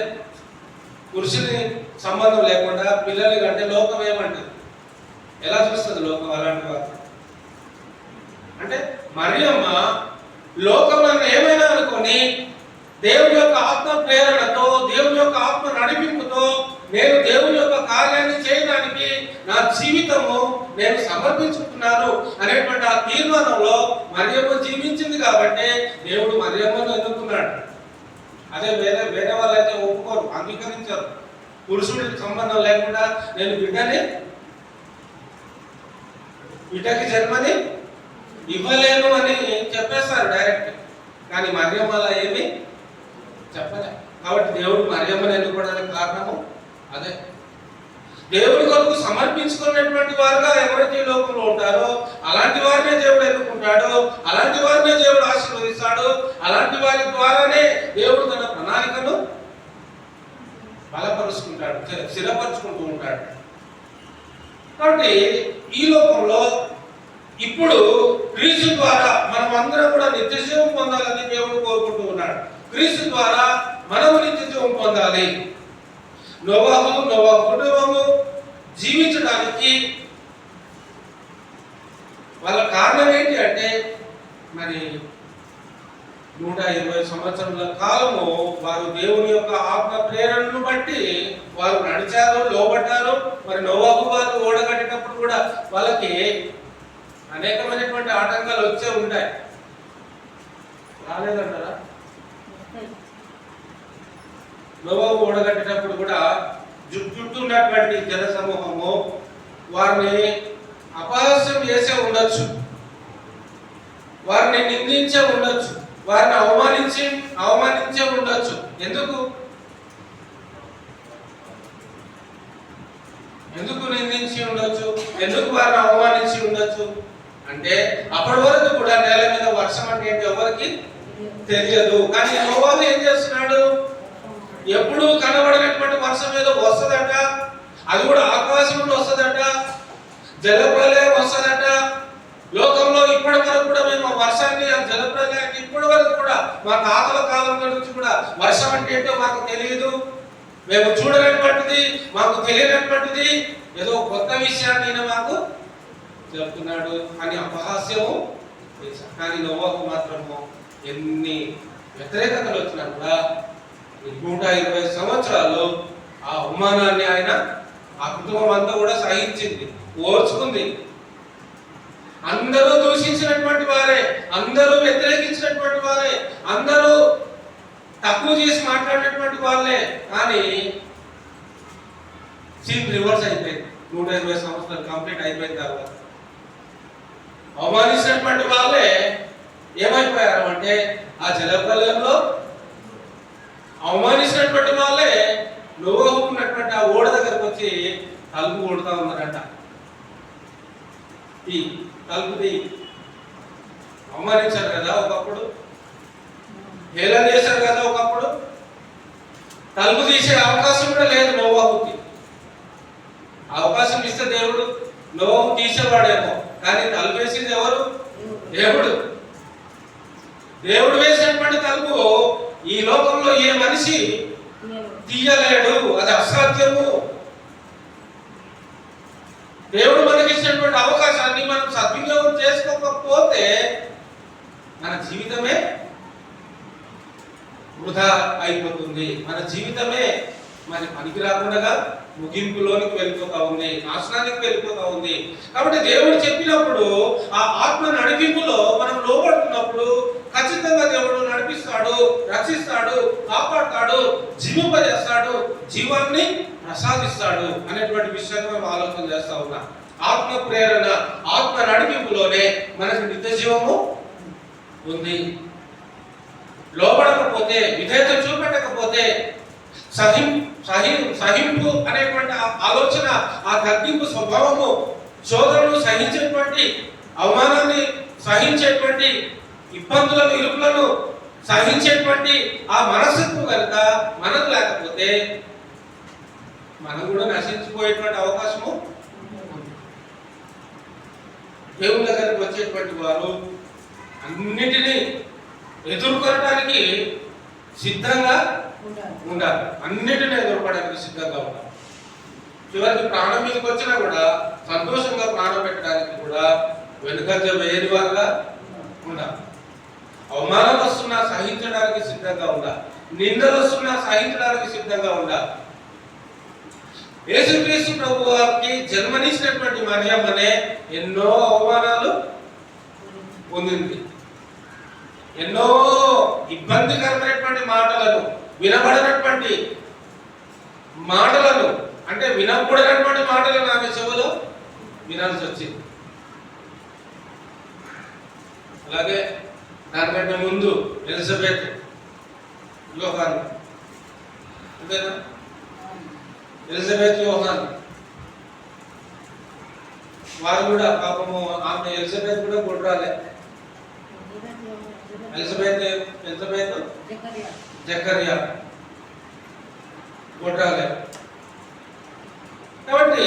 పురుషుని సంబంధం లేకుండా పిల్లలకి అంటే లోకం ఏమంటుంది? ఎలా చూస్తుంది లోకం అలాంటి వారు? అంటే మరియమ్మ లోకం నన్ను ఏమైనా అనుకొని దేవుని యొక్క ఆత్మ ప్రేరణతో, దేవుని యొక్క ఆత్మ నడిపింపుతో నేను దేవుని యొక్క కార్యాన్ని చేయడానికి నా జీవితము నేను సమర్పించుకున్నాను అనేటువంటి ఆ తీర్మానంలో మరియమ్మ జీవించింది. కాబట్టి దేవుడు మరియమ్మను ఎన్నుకున్నాడు. అదే వేరే వాళ్ళైతే ఒప్పుకోరు, అంగీకరించారు. పురుషుడికి సంబంధం లేకుండా నేను బిడ్డకి జన్మని ఇవ్వలేను అని చెప్పేస్తారు డైరెక్ట్. కానీ మరియమ్మ అలా ఏమి చెప్పలే. కాబట్టి దేవుడు మరియమ్మను ఎన్నుకోవడానికి కారణము అదే. దేవుడి కొరకు సమర్పించుకున్నటువంటి వారుగా ఎవరైతే ఈ లోకంలో ఉంటారో అలాంటి వారినే దేవుడు ఎన్నుకుంటాడు, అలాంటి వారినే దేవుడు ఆశీర్వదిస్తాడు, అలాంటి వారి ద్వారానే దేవుడు తన ప్రణాళికను బలపరుచుకుంటాడు, స్థిరపరుచుకుంటూ ఉంటాడు. కాబట్టి ఈ లోకంలో ఇప్పుడు క్రీస్తు ద్వారా మనం అందరం కూడా నిత్యజీవం పొందాలని దేవుడు కోరుకుంటూ ఉన్నాడు. క్రీస్తు ద్వారా మనము నిత్యజీవం పొందాలి. నోవాహు కుటుంబము జీవించడానికి వాళ్ళ కారణం ఏంటి అంటే మరి 120 సంవత్సరాల కాలము వారు దేవుని యొక్క ఆత్మ ప్రేరణను బట్టి వారు నడిచారు, లోబడ్డారు. మరి నోవాహు వారు ఓడగట్టినప్పుడు కూడా వాళ్ళకి అనేకమైనటువంటి ఆటంకాలు వచ్చే ఉంటాయి. రాలేదంటారా? నోవాహు ఓడగట్టినప్పుడు కూడా చుట్టూ ఉన్నటువంటి జన సమూహము వారిని అపహాస్యం చేసే ఉండొచ్చు, వారిని నిందించే ఉండొచ్చు, వారిని అవమానించే ఉండొచ్చు. ఎందుకు నిందించి ఉండొచ్చు, ఎందుకు వారిని అవమానించి ఉండొచ్చు అంటే అప్పటి వరకు కూడా నేల మీద వర్షం అంటే ఏంటి ఎవరికి తెలియదు. కానీ నోవాహు ఏం చేస్తున్నాడు? ఎప్పుడు కనబడినటువంటి వర్షం ఏదో వస్తుందట, అది కూడా ఆకాశం నుండి వస్తుందట, జలప్రలయం వస్తుందట. లోకంలో ఇప్పటి వరకు కూడా మేము వర్షాన్ని, ఆ జలప్రలయాన్ని ఇప్పటి వరకు కూడా మా తాతల కాలం నుంచి కూడా వర్షం అంటే ఏంటో మాకు తెలియదు, మేము చూడనటువంటిది, మాకు తెలియనటువంటిది, ఏదో కొత్త విషయాన్ని ఈయన మాకు చెప్తున్నాడు అని అపహాస్యము చేశారు. కానీ నోవాహు మాత్రము ఎన్ని వ్యతిరేకతలు వచ్చినా కూడా 120 సంవత్సరాలు ఆ అవమానాన్ని ఆయన, ఆ కుటుంబం అంతా కూడా సహించింది, ఓర్చుకుంది. అందరూ దూషించినటువంటి వారే, అందరూ వ్యతిరేకించినటువంటి వారే, అందరూ తక్కువ చేసి మాట్లాడినటువంటి వాళ్ళే. కానీ సీన్ రివర్స్ అయిపోయింది. 120 సంవత్సరాలు కంప్లీట్ అయిపోయిన తర్వాత అవమానించినటువంటి వాళ్ళే ఏమైపోయారు అంటే ఆ జలప్రలయంలో అవమానించినటువంటి వాళ్ళే నోవహు ఉన్నటువంటి ఆ ఓడ దగ్గరకు వచ్చి తలుపు కొడుతూ ఉన్నారంట. ఈ తలుపు అవమానించారు కదా ఒకప్పుడు, హేళన చేశారు కదా ఒకప్పుడు. తలుపు తీసే అవకాశం కూడా లేదు నోవహుకి. అవకాశం ఇస్తే దేవుడు నోవహు తీసేవాడేమో, కానీ తలుపు వేసింది ఎవరు? దేవుడు. దేవుడు వేసినటువంటి తలుపు ఈ లోకంలో ఏ మనిషి తీయలేడు, అది అసాధ్యము. దేవుడు మనకి ఇచ్చినటువంటి అవకాశాన్ని మనం సద్వినియోగం చేసుకోకపోతే మన జీవితమే వృధా అయిపోతుంది. మన జీవితమే మరి పనికి రాకుండా ముగింపులోనికి వెళ్ళిపోతా ఉంది, నాశనానికి వెళ్ళిపోతా ఉంది. కాబట్టి దేవుడు చెప్పినప్పుడు ఆ ఆత్మ నడిపింపులో మనం లోబడుతున్నప్పుడు ఖచ్చితంగా దేవుడు నడిపిస్తాడు, రక్షిస్తాడు, కాపాడుతాడు, జీవింపజేస్తాడు, జీవాన్ని ప్రసాదిస్తాడు అనేటువంటి విషయాన్ని మనం ఆలోచన చేస్తా ఉన్నాం. ఆత్మ ప్రేరణ, ఆత్మ నడిపింపులోనే మనకు నిత్య జీవము ఉంది. లోబడకపోతే, విధేయత చూపెట్టకపోతే, సహింపు అనేటువంటి ఆలోచన, ఆ తగ్గింపు స్వభావము, శోధనను సహించేటువంటి, అవమానాన్ని సహించేటువంటి, ఇబ్బందులను ఇరుకులను సహించేటువంటి ఆ మనస్తత్వం కనుక మనకు లేకపోతే మనం కూడా నశించిపోయేటువంటి అవకాశము. దేవుని దగ్గరికి వచ్చేటువంటి వారు అన్నిటినీ ఎదుర్కొనడానికి సిద్ధంగా ఉండాలి. అన్నిటిని ఎదుర్కోవడానికి సిద్ధంగా ఉండాలి. చివరికి ప్రాణం మీదకి వచ్చినా కూడా సంతోషంగా ప్రాణం పెట్టడానికి కూడా వెనుకంజ వేయని వారుగా ఉండాలి. అవమానం వస్తున్నా సహించడానికి సిద్ధంగా ఉండాలి. నిందలు వస్తున్నా సహించడానికి సిద్ధంగా ఉండాలి. యేసుక్రీస్తు ప్రభు వారికి జన్మనిచ్చినటువంటి మరియమ్మనే ఎన్నో అవమానాలు పొందింది. ఎన్నో ఇబ్బందికరమైనటువంటి మాటలను, వినబడినటువంటి మాటలను, అంటే వినకూడనటువంటి మాటలను ఆమె చెవులో వినాల్సి వచ్చింది. అలాగే దానికంటే ముందు ఎలిజబెత్, యోహాను, అంతేనా? ఎలిజబెత్, యోహాను వారు కూడా పాపము, ఆమె ఎలిజబెత్ కూడా కొట్టాలే. ఎలిజబెత్ జకర్యా కొట్టాలే. కాబట్టి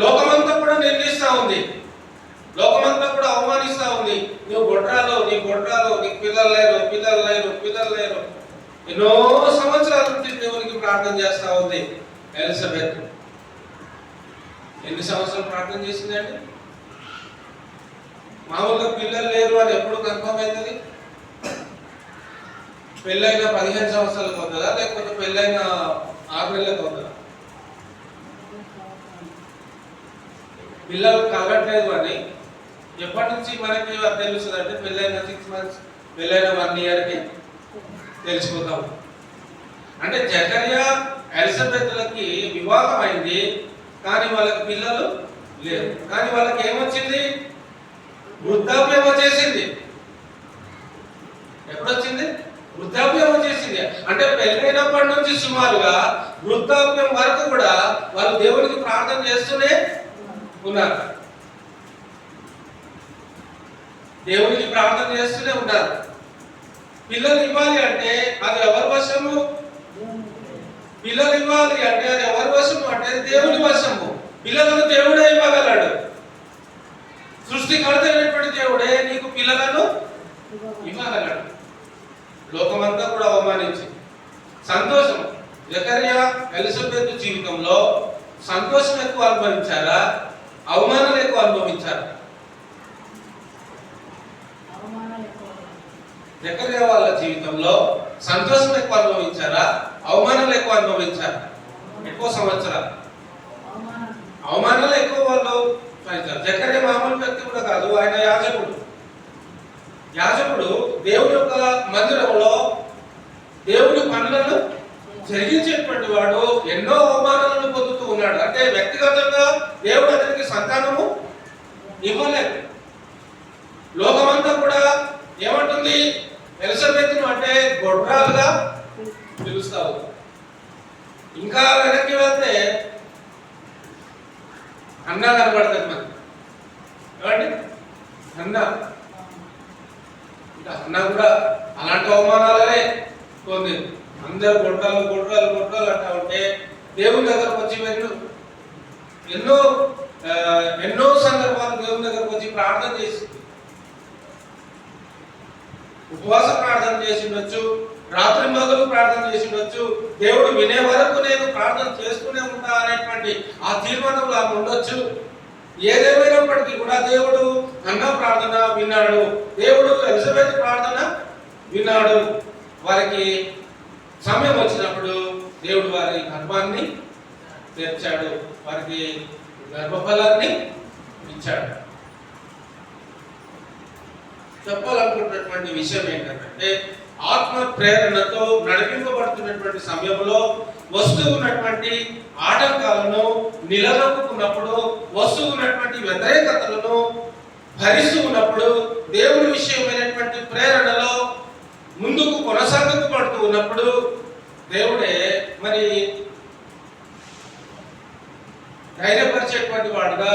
లోకమంతా కూడా నిందిస్తా ఉంది, లోకమంతా కూడా అవమానిస్తా ఉంది. నువ్వు గొడ్రాలు, నీకు పిల్లలు లేరు. ఎన్నో సంవత్సరాల నుంచి దేవునికి ప్రార్థన చేస్తా ఉంది ఎలిజబెత్. ఎన్ని సంవత్సరాలు ప్రార్థన చేసిందండి? మామూలుగా పిల్లలు లేరు అని ఎప్పుడు కన్ఫర్మ్ అవుతుంది? పెళ్ళైన 15 సంవత్సరాలకు అవుతుందా, లేకపోతే పెళ్ళైన 6 నెలలకు అవుతుందా? పిల్లలు కలగట్లేదు అని ఎప్పటి నుంచి మనకి తెలుస్తుంది అంటే పెళ్ళైన 6 మంత్స్, పెళ్ళైన 1 ఇయర్కి తెలిసిపోతాం. అంటే జకర్యా ఎలిజబెత్లకి వివాహం అయింది, కానీ వాళ్ళకి పిల్లలు లేరు. కానీ వాళ్ళకి ఏమొచ్చింది? వృద్ధాప్యం వచ్చేసింది. ఎప్పుడొచ్చింది? వృద్ధాప్యం వచ్చేసింది. అంటే పెళ్ళైనప్పటి నుంచి సుమారుగా వృద్ధాప్యం వరకు కూడా వాళ్ళు దేవునికి ప్రార్థన చేస్తూనే ఉన్నారు. దేవునికి ప్రార్థన చేస్తూనే ఉన్నారు. పిల్లలు ఇవ్వాలి అంటే అది ఎవరి వశము? పిల్లలు ఇవ్వాలి అంటే అది ఎవరి వశము? అంటే దేవుని వశము. పిల్లలను దేవుడే ఇవ్వగలడు. సృష్టికర్త అయినటువంటి దేవుడే నీకు పిల్లలను ఇవ్వగలడు. లోకమంతా కూడా అవమానించి సంతోషం. జకర్యా ఎలిజబెత్ జీవితంలో సంతోషం ఎక్కువ అనుభవించారా, అవమానాలు ఎక్కువ అనుభవించారా? జకర్యా వాళ్ళ జీవితంలో సంతోషం ఎక్కువ అనుభవించారా, అవమానాలు ఎక్కువ అనుభవించారా? ఎక్కువ సంవత్సరాలు అవమానాలు ఎక్కువ వాళ్ళు భరించారు. జకర్యా మామూలు వ్యక్తి కూడా కాదు, ఆయన యాజకుడు దేవుని యొక్క మందిరంలో దేవుని పనులను జరిగించేటువంటి వాడు. ఎన్నో అవమానాలను పొందుతూ ఉన్నాడు. అంటే వ్యక్తిగతంగా దేవుడు అతనికి సంతానము ఇవ్వలేదు. లోకమంతా కూడా ఏమంటుంది? ఎలిజబెత్ను అంటే గొడ్రాలుగా పిలుస్తుంది. పిలుస్తావు. ఇంకా వెనక్కి వెళ్తే అన్న కనబడుతుంది మనకి. ఏమండి అన్న, ఇంకా అన్న కూడా అలాంటి అవమానాలనే పొంది అందరు గొడ్రాలు గొడ్రాలు గొడ్రాలు అంటా ఉంటే దేవుని దగ్గరకు వచ్చి ఎన్నో సందర్భాలు దేవుని దగ్గరకు వచ్చి ప్రార్థన చేసింది. ఉపవాస ప్రార్థన చేసిండొచ్చు, రాత్రి మొదలు ప్రార్థన చేసిండొచ్చు, దేవుడు వినే వరకు నేను ప్రార్థన చేస్తూనే ఉంటా అనేటువంటి ఆ తీర్మానంలో ఆమె ఉండొచ్చు. ఏదేమైనప్పటికీ కూడా దేవుడు అన్న ప్రార్థన విన్నాడు, దేవుడు ఎలిజబెత్ ప్రార్థన విన్నాడు. వారికి సమయం వచ్చినప్పుడు దేవుడు వారి గర్భాన్ని తెరిచాడు, వారికి గర్భఫలాన్ని ఇచ్చాడు. చెప్పాలనుకుంటున్నటువంటి విషయం ఏంటంటే ఆత్మ ప్రేరణతో నడిపింపబడుతున్నటువంటి సమయంలో వస్తూ ఉన్నటువంటి ఆటంకాలను నిలదొక్కున్నప్పుడు, వస్తూ ఉన్నటువంటి వ్యతిరేకతలను భరిస్తూ ఉన్నప్పుడు, దేవుని విషయమైనటువంటి ప్రేరణలో ముందుకు కొనసాగింపబడుతూ ఉన్నప్పుడు దేవుడే మరి ధైర్యపరిచేటువంటి వాడుగా,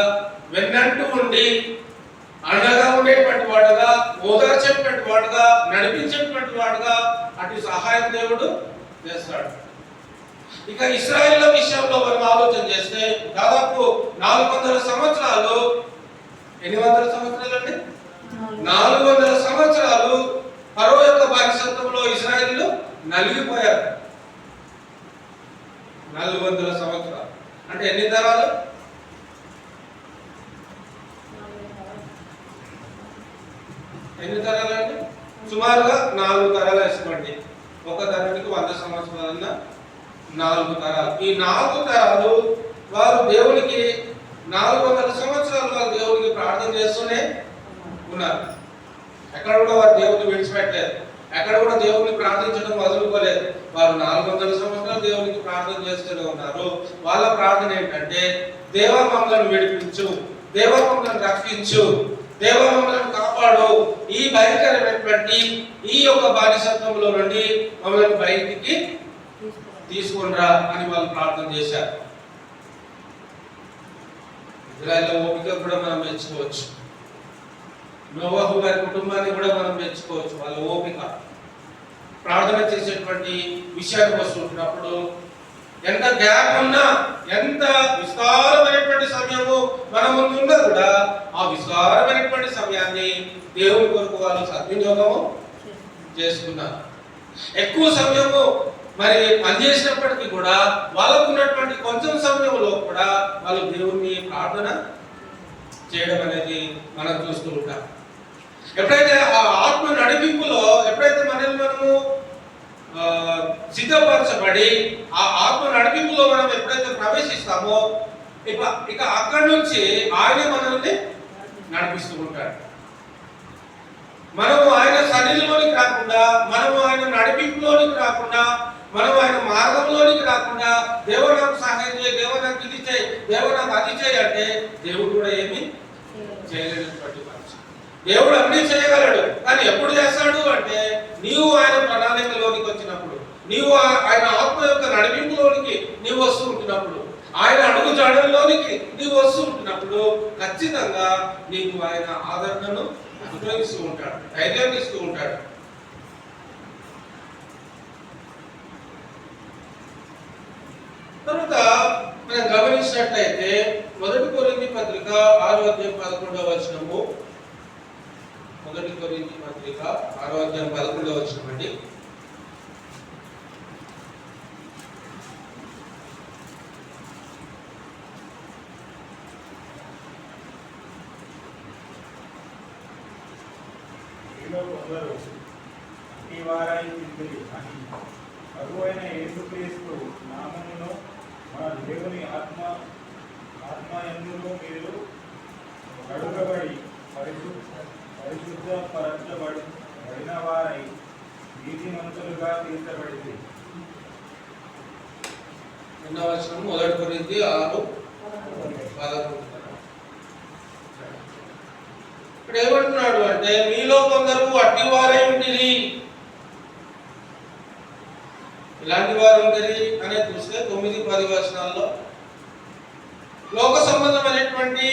వెన్నంటూ ఉండి అండగా ఉండేటువంటి వాడుగా, ఓదార్చేటువంటి వాడుగా, నడిపించేటువంటి వాడుగా అటు సహాయం దేవుడు చేస్తాడు. ఇక ఇశ్రాయేలు విషయంలో మనం ఆలోచన చేస్తే దాదాపు 400 సంవత్సరాలు, ఎన్ని వందల సంవత్సరాలు అండి? 400 సంవత్సరాలు ఫరో యొక్క బానిసత్వంలో ఇశ్రాయేలు నలిగిపోయారు. 400 సంవత్సరాలు అంటే ఎన్ని తరాలు? ఎన్ని తరాలు అండి? సుమారుగా 4 తరాలు వేసుకోండి. ఒక తరానికి 100 సంవత్సరాలన్న 4 తరాలు. ఈ 4 తరాలు వారు దేవునికి 400 సంవత్సరాలు వారు దేవునికి ప్రార్థన చేస్తూనే ఉన్నారు. ఎక్కడ కూడా వారు దేవుని విడిచిపెట్టలేదు, ఎక్కడ కూడా దేవుని ప్రార్థించడం వదులుకోలేదు. వారు 400 సంవత్సరాలు దేవునికి ప్రార్థన చేస్తూనే ఉన్నారు. వాళ్ళ ప్రార్థన ఏంటంటే, దేవా మమ్మల్ని విడిపించు, దేవా మమ్మల్ని రక్షించు, దేవా మమ్మల్ని కాపాడు, ఈ భయంకరమైనటువంటి ఈ యొక్క బానిసత్వంలో నుండి మమ్మల్ని బయటికి తీసుకునిరా అని వాళ్ళు ప్రార్థన చేశారు. ఇజ్రాయేలు ఓపిక కూడా మనం మెచ్చుకోవచ్చు. నోవహు గారి కుటుంబాన్ని కూడా మనం మెచ్చుకోవచ్చు. వాళ్ళ ఓపిక, ప్రార్థన చేసేటువంటి విషయానికి వస్తుంటున్నప్పుడు ఎంత గ్యాప్ ఉన్నా, ఎంత విస్తారమైనటువంటి సమయము మన ముందు ఉన్నా కూడా ఆ విస్తారమైనటువంటి సమయాన్ని దేవుని కొరకు వాళ్ళు సద్వినియోగము చేసుకున్నారు. ఎక్కువ సమయము మరి పనిచేసినప్పటికీ కూడా వాళ్ళకు ఉన్నటువంటి కొంచెం సమయంలో కూడా వాళ్ళు దేవుని ప్రార్థన చేయడం అనేది మనం చూస్తూ ఉంటాం. ఎప్పుడైతే ఆ ఆత్మ నడిపింపులో ఎప్పుడైతే మనము సిద్ధపరచబడి ఆ ఆత్మ నడిపింపులో మనం ఎప్పుడైతే ప్రవేశిస్తామో ఇక అక్కడి నుంచి ఆయన మనల్ని నడిపిస్తూ ఉంటాడు. మనము ఆయన సన్నిధిలోనికి రాకుండా, మనము ఆయన నడిపింపులోనికి రాకుండా, మనం ఆయన మార్గంలోనికి రాకుండా దేవ నాకు సహాయం చేయి, దేవ నాకు ఇది చేయి, దేవ నాకు అది చేయి అంటే దేవుడు కూడా ఏమి చేయలేనటువంటి మనిషి. దేవుడు అన్ని చేయగలడు, కానీ ఎప్పుడు చేస్తాడు అంటే నీవు ఆయన ప్రణాళికలోనికి వచ్చినప్పుడు, నీవు ఆయన ఆత్మ యొక్క నడిపింపులోనికి నీవు వస్తూ ఉంటున్నప్పుడు, ఆయన అడుగు జాడల్లోనికి నీవు వస్తూ ఉంటున్నప్పుడు ఖచ్చితంగా నీకు ఆయన ఆదరణను అనుగ్రహిస్తూ ఉంటాడు, ధైర్యాన్ని ఇస్తూ ఉంటాడు. తర్వాత మనం గమనించినట్లయితే 1 కొరింథీ పత్రిక 6వ అధ్యాయం 11వ వచనము, 1 కొరింథీ పత్రిక 6వ అధ్యాయం 11వ వచనం అండి. ప్రభువైన యేసుక్రీస్తు నామమును మన దేవుని ఆత్మయందును మీరు కడుగబడి పరిశుద్ధపరచబడిన వారై నీతిమంతులుగా తీర్చబడింది. 1 కొరింథీ 6:11. ఇక్కడ ఏమంటున్నాడు అంటే మీలో కొందరు అట్టివారై ఉండిరి. ఇలాంటి వారు ఉంటుంది అనేది చూస్తే 9-10 వచనాల్లో లోక సంబంధమైనటువంటి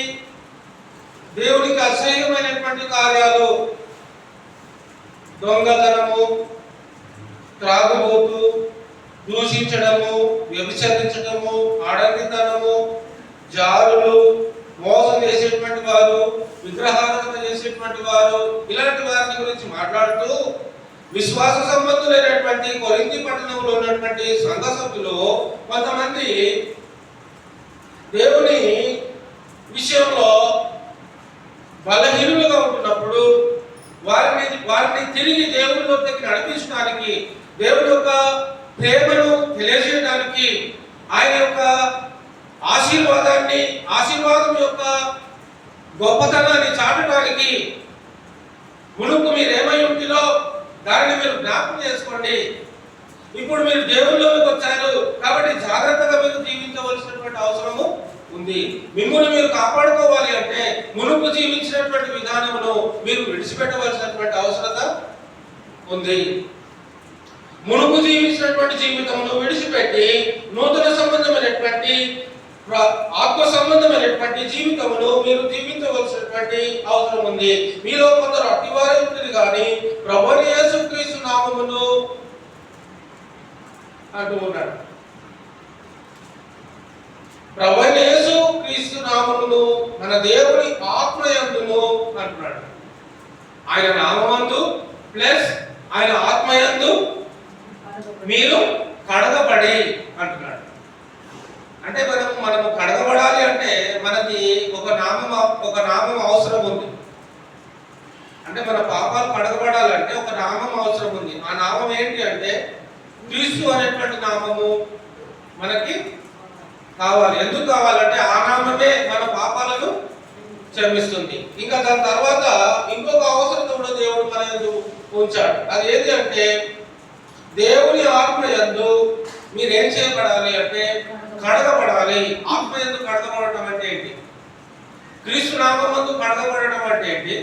దేవునికి అసహ్యమైనటువంటి కార్యాలు, దొంగతనము, త్రాగుబోతు, దూషించడము, వ్యభిచరించడము, ఆడంగితనము, జారులు, మోసం చేసేటువంటి వారు, విగ్రహారాధన చేసేటువంటి వారు, ఇలాంటి వారిని గురించి మాట్లాడుతూ విశ్వాస సంబంధులైనటువంటి కొరింథీ పట్టణంలో ఉన్నటువంటి సంఘ సభ్యులు కొంతమంది దేవుని విషయంలో బలహీనులుగా ఉంటున్నప్పుడు వారిని తిరిగి దేవుని వద్దకు నడిపించడానికి, దేవుని యొక్క ప్రేమను తెలియజేయడానికి, ఆయన యొక్క ఆశీర్వాదం యొక్క గొప్పతనాన్ని చాటడానికి మునుపు మీరు ఏమై ఉంటుందో దానిని మీరు జ్ఞాపకం చేసుకోండి. ఇప్పుడు మీరు దేవుళ్ళలోకి వచ్చారు కాబట్టి జాగ్రత్తగా మీరు జీవించవలసినటువంటి అవసరము ఉంది. మిమ్మల్ని మీరు కాపాడుకోవాలి అంటే మునుపు జీవించినటువంటి విధానమును మీరు విడిచిపెట్టవలసినటువంటి అవసరత ఉంది. మునుపు జీవించినటువంటి జీవితమును విడిచిపెట్టి నూతన సంబంధమైనటువంటి ఆత్మ సంబంధమైనటువంటి జీవితమును మీరు జీవించవలసినటువంటి అవసరం ఉంది. మీలో కొందరు అట్టివారే ఉంటుంది కానీ ప్రభువైన యేసుక్రీస్తు నామమును అంటూ ఉన్నాడు. ప్రభువైన యేసుక్రీస్తు నామమును మన దేవుని ఆత్మయందును అంటున్నాడు. ఆయన నామమందు ప్లస్ ఆయన ఆత్మయందు మీరు కడగబడి అంటున్నాడు. అంటే మనము కడగబడాలి అంటే మనకి ఒక నామం అవసరం ఉంది. అంటే మన పాపాలు కడగబడాలంటే ఒక నామం అవసరం ఉంది. ఆ నామం ఏంటి అంటే క్రీస్తు అనేటువంటి నామము మనకి కావాలి. ఎందుకు కావాలంటే ఆ నామమే మన పాపాలను క్షమిస్తుంది. ఇంకా దాని తర్వాత ఇంకొక అవసరం కూడా దేవుడు మన యందు ఉంచాడు. అది ఏది అంటే దేవుని ఆత్మయందు మీరేం చేయబడాలి అంటే కడగబడాలి. ఆత్మయందు కడగబడటం అంటే ఏంటి? క్రీస్తు నామమందు కడగబడటం అంటే ఏంటి?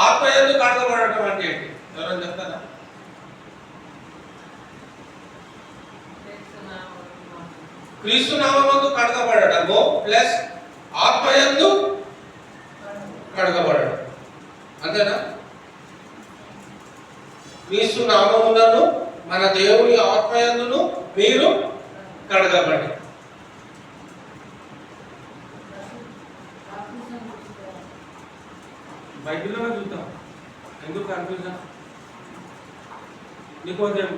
ఆత్మయందు కడగబడటం అంటే ఏంటి? ఎవరైనా చెప్తారా? క్రీస్తు నామమందు కడగబడటము ప్లస్ ఆత్మయందు కడగబడటం, అంతేనా? క్రీస్తు నామములను మన దేవుని ఆత్మయందును మీరు కడగబడి. బైబిల్లోనే చూద్దాం. ఎందుకు కన్ఫ్యూజన్? నికోదేము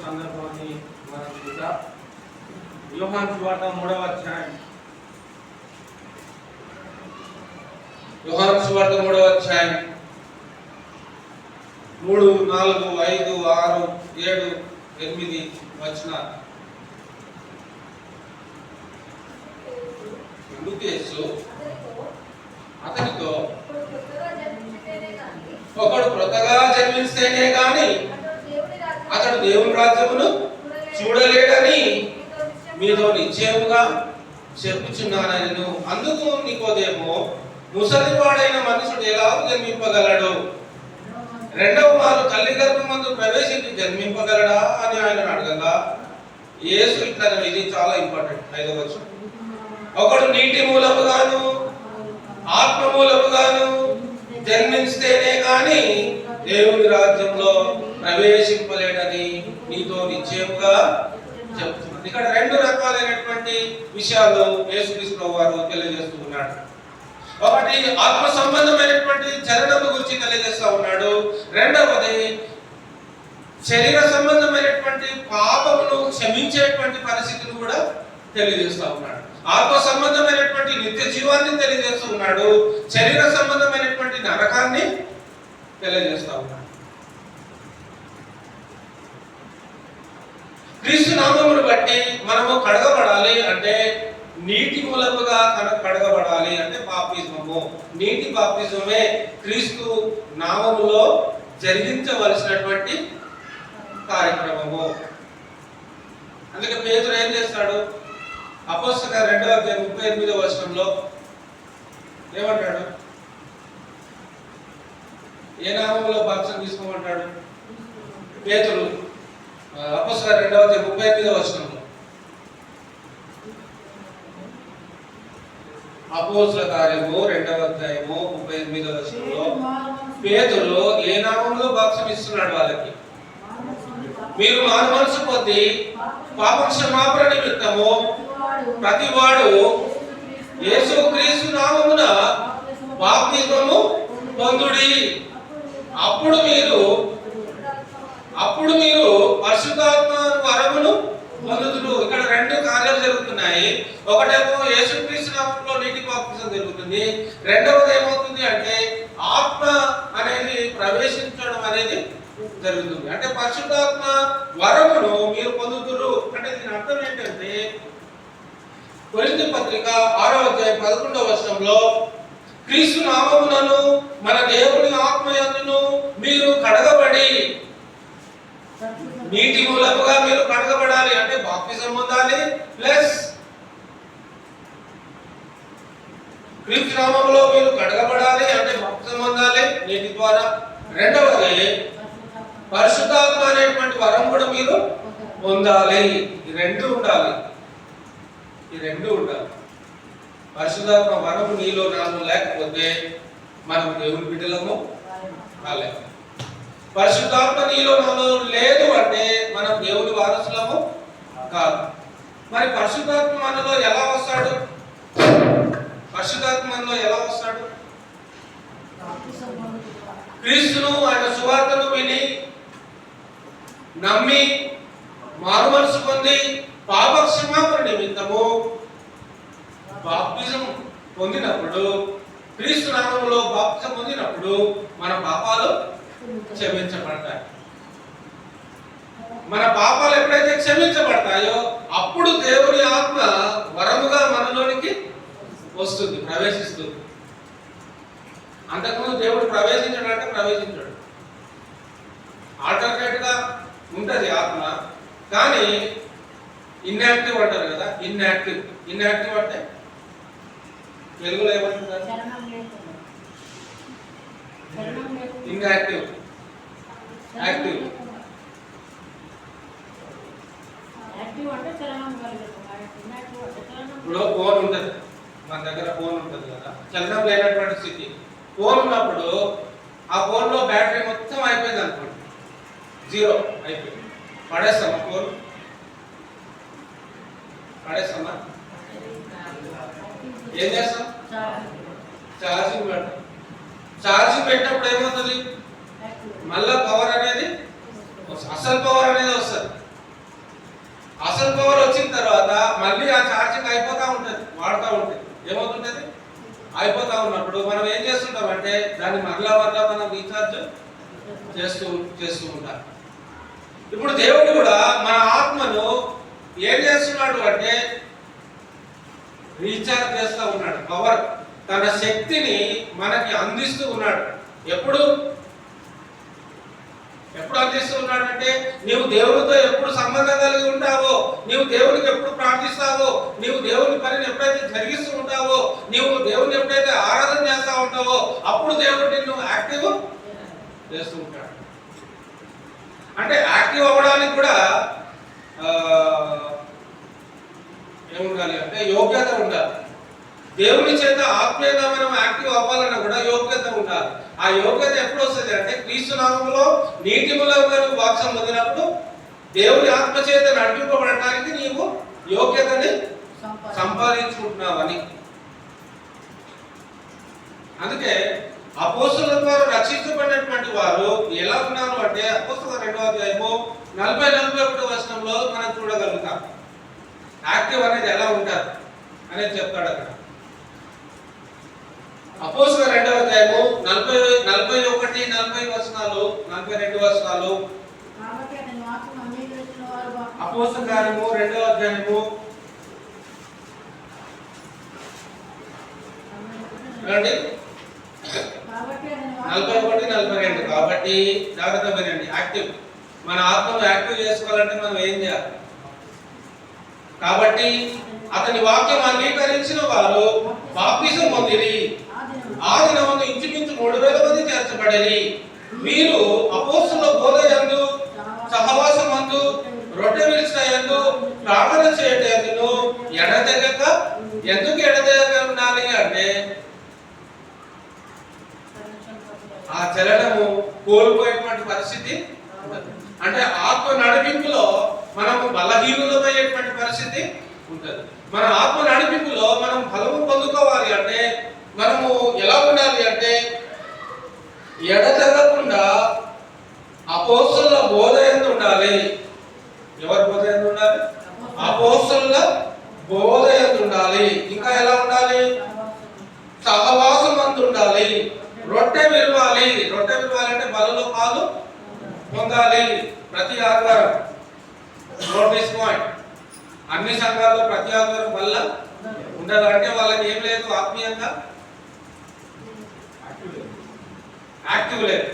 సందర్భాన్ని మనం చూద్దాం. యోహాను సువార్త 3వ అధ్యాయం. యోహాను సువార్త 3వ అధ్యాయం 3, 4, 5, 6, 7, 8 వచనాలు. అందుకు యేసు అతనితో ఒకడు క్రొత్తగా జన్మిస్తేనే గాని అతడు దేవుని రాజ్యమును చూడలేడని మీతో నిశ్చయముగా చెప్పుచున్నానని. అందుకు నికోదేము, ముసలివాడైన మనుషుడు ఎలా జన్మింపగలడు? రెండవ మారు తల్లి గర్భమందు ప్రవేశించి జన్మింపగలడా అని ఆయన అడగగా యేసు ఇట్లా, ఇది చాలా ఇంపార్టెంట్, 5వ వచనం, ఒకడు నీటి మూలముగాను ఆత్మ మూలముగాను జన్మిస్తేనే గాని దేవుని రాజ్యంలో ప్రవేశింపలేడని నీతో నిశ్చయముగా చెప్తున్నాడు. ఇక్కడ 2 రకాలైనటువంటి విషయాలు యేసుక్రీస్తు వారు తెలియజేస్తూ ఉన్నాడు. ఒకటి ఆత్మ సంబంధమైనటువంటి చరణం గురించి తెలియజేస్తూ ఉన్నాడు. రెండవది శరీర సంబంధమైనటువంటి పాపమును క్షమించేటువంటి పరిస్థితిని కూడా తెలియజేస్తూ ఉన్నాడు. ఆత్మ సంబంధమైనటువంటి నిత్య జీవాన్ని తెలియజేస్తూ ఉన్నాడు. శరీర సంబంధమైనటువంటి నరకాన్ని తెలియజేస్తూ ఉన్నాడు. క్రీస్తు నామమును బట్టి మనము కడగబడాలి అంటే నీటి మూలముగా కడగబడాలి అంటే బాప్తిజము. నీటి బాప్తిజమే క్రీస్తు నామములో జరిగించవలసినటువంటి కార్యక్రమము. అందుకే పేతురు ఏం చేస్తాడు? అపోస్తలుల 2వ అధ్యాయం 38వ వచనంలో ఏమంటాడు? ఏ నామంలో బాప్తిసం తీసుకోమంటాడు? పేతురు అపోస్తలుల 2:38 వచనంలో. అపోస్తలుల కార్యము 2:38 వచనంలో పేతురు ఏ నామంలో బాప్తిసం ఇస్తున్నాడు వాళ్ళకి? మీరు మారు మనసు పొంది పాప క్షమాపణ నిమిత్తము ప్రతివాడు యేసుక్రీస్తు నామమున బాప్తిస్మము పొందుడి. అప్పుడు మీరు పరిశుద్ధాత్మ వరమును పొందుదురు. ఇక్కడ రెండు కార్యాలు జరుగుతున్నాయి. ఒకటేమో యేసుక్రీస్తు నామములో నీటి బాప్తిసం జరుగుతుంది. రెండవది ఏమవుతుంది అంటే ఆత్మ అనేది ప్రవేశించడం అనేది జరుగుతుంది. అంటే పరిశుద్ధాత్మ వరమును మీరు పొందుదురు అంటే దీని అర్థం ఏంటంటే కొరింథీ పత్రిక 6:11 వచనంలో క్రీస్తు నామమునను మన దేవుని ఆత్మయందును మీరు కడగబడి, నీటి మూలముగా మీరు కడగబడాలి అంటే బాప్తిసం పొందాలి, ప్లస్ క్రీస్తు నామములో మీరు కడగబడాలి అంటే బాప్తిసం పొందాలి నీటి ద్వారా. రెండవది పరిశుద్ధాత్మ అనేటువంటి వరం కూడా మీరు పొందాలి. ఈ రెండు ఉండాలి. పరిశుద్ధాత్మ వరము నీలో నాలో లేకపోతే మనం దేవుని బిడ్డలము కాలేము. పరిశుద్ధాత్మ నీలో నాలో లేదు అంటే మనం దేవుని వారసులము కాదు. మరి పరిశుద్ధాత్మ మనలో ఎలా వస్తాడు? క్రీస్తును ఆయన సువార్తను విని నమ్మి మారు మనసు పొంది పాప క్షమాపణ నిమిత్తము బాప్తిజం పొందినప్పుడు, క్రీస్తు నామములో బాప్తిజం పొందినప్పుడు మన పాపాలు క్షమించబడతాయి. మన పాపాలు ఎప్పుడైతే క్షమించబడతాయో అప్పుడు దేవుని ఆత్మ వరముగా మనలోనికి వస్తుంది, ప్రవేశిస్తుంది. అంతకుముందు దేవుడు ప్రవేశించాడు, ఆల్టర్నేట్ గా ఉంటది ఆత్మ, కానీ ఇన్యాక్టివ్ అంటారు కదా. ఇన్యాక్టివ్ అంటే తెలుగులో ఏమంటారు? ఇన్యాక్టివ్. యాక్టివ్ ఇప్పుడు ఫోన్ ఉంటుంది, మన దగ్గర ఫోన్ ఉంటుంది కదా, చలనం లేనటువంటి స్థితి. ఫోన్ ఉన్నప్పుడు ఆ ఫోన్ లో బ్యాటరీ మొత్తం అయిపోయింది అనుకోండి, 0 అయిపోయింది, పడేస్తామా? ఫోన్ పడేస్తామా? ఏం చేస్తాం? ఛార్జింగ్ పెడతాం. ఛార్జింగ్ పెట్టినప్పుడు ఏమవుతుంది? మళ్ళా పవర్ అనేది, అసలు పవర్ అనేది వస్తుంది. అసలు పవర్ వచ్చిన తర్వాత మళ్ళీ ఆ ఛార్జింగ్ అయిపోతా ఉంటుంది, వాడుతూ ఉంటుంది. ఏమవుతుంటది? అయిపోతా ఉన్నప్పుడు మనం ఏం చేస్తుంటాం అంటే దాన్ని మరలా మనం రీఛార్జ్ చేస్తూ ఉంటాం. ఇప్పుడు దేవుడు కూడా మన ఆత్మను ఏం చేస్తున్నాడు అంటే రీఛార్జ్ చేస్తూ ఉన్నాడు. పవర్, తన శక్తిని మనకి అందిస్తూ ఉన్నాడు. ఎప్పుడు అందిస్తూ ఉన్నాడు అంటే నీవు దేవునితో ఎప్పుడు సంబంధం కలిగి ఉంటావో, నీవు దేవునికి ఎప్పుడు ప్రార్థిస్తావో, నీవు దేవుని పనిని ఎప్పుడైతే జరిగిస్తూ ఉంటావో, నీవు దేవుని ఎప్పుడైతే ఆరాధన చేస్తూ ఉంటావో అప్పుడు దేవుడు నిన్ను యాక్టివ్ చేస్తూ ఉంటాడు. అంటే యాక్టివ్ అవ్వడానికి కూడా ఏముండాలి అంటే యోగ్యత ఉండాలి. దేవుని చేత ఆత్మీయంగా మనం యాక్టివ్ అవ్వాలన్నా కూడా యోగ్యత ఉండాలి. ఆ యోగ్యత ఎప్పుడు వస్తుంది అంటే క్రీస్తు నామములో నీటి మూలంగా బాప్తిసం పొందినప్పుడు దేవుని ఆత్మ చేత నడిపింపబడటానికి నీవు యోగ్యతని సంపాదించుకుంటున్నావని. అందుకే అపోస్తలుల ద్వారా రక్షించబడినటువంటి వారు ఎలా ఉన్నారు అంటే అపోస్తలుల 2వ అధ్యాయము 40-41 వచనంలో మనం చూడగలుగుతాం. యాక్టివ్ అనేది ఎలా ఉంటారు అనేది చెప్తాడు అక్కడ. అపోస్తలుల 2వ అధ్యాయము 41-40 వచనాలు, 42 వచనాలు. అపోస్తలుల కార్యము 2వ అధ్యాయము 41-42. కాబట్టి జాగ్రత్త వినండి. యాక్టివ్, మన ఆత్మను యాక్టివ్ చేసుకోవాలంటే మనం ఏం చేయాలి? కాబట్టి అతని వాక్యం అంగీకరించిన వారు బాప్తిసం పొందిరి. ఆ దినమందు ఇంచుమించు 3000 మంది చేర్చబడిరి. మీరు అపోస్తలుల బోధ యందు సహవాసమందు రొట్టె విరిచిన యందు ప్రార్థన చేయటందును ఎడతెగక ఎందుకు ఎడతెగక ఉండాలి అంటే ఆ చలనము కోల్పోయేటువంటి పరిస్థితి ఉండదు. అంటే ఆత్మ నడిపింపులో మనము బలహీనులమయ్యేటువంటి పరిస్థితి ఉంటుంది. మన ఆత్మ నడిపింపులో మనం బలము పొందుకోవాలి అంటే మనము ఎలా ఉండాలి అంటే ఎడతెగకుండా అపోస్తలుల బోధ యందు ఉండాలి. ఎవరి బోధ యందు ఉండాలి? అపోస్తలుల బోధ యందు ఉండాలి. ఇంకా ఎలా ఉండాలి? సహవాసం అందు ఉండాలి. రొట్టె విరవాలి. రొట్టె విరవాలంటే బలలో పాలు పొందాలి. ప్రతి ఆదివారం నోటీస్ పాయింట్, అన్ని సంఘాల్లో ప్రతి ఆదివారం బల్ల ఉండదు. అంటే వాళ్ళకి ఏం లేదు, ఆత్మీయంగా యాక్టివ్ లేదు.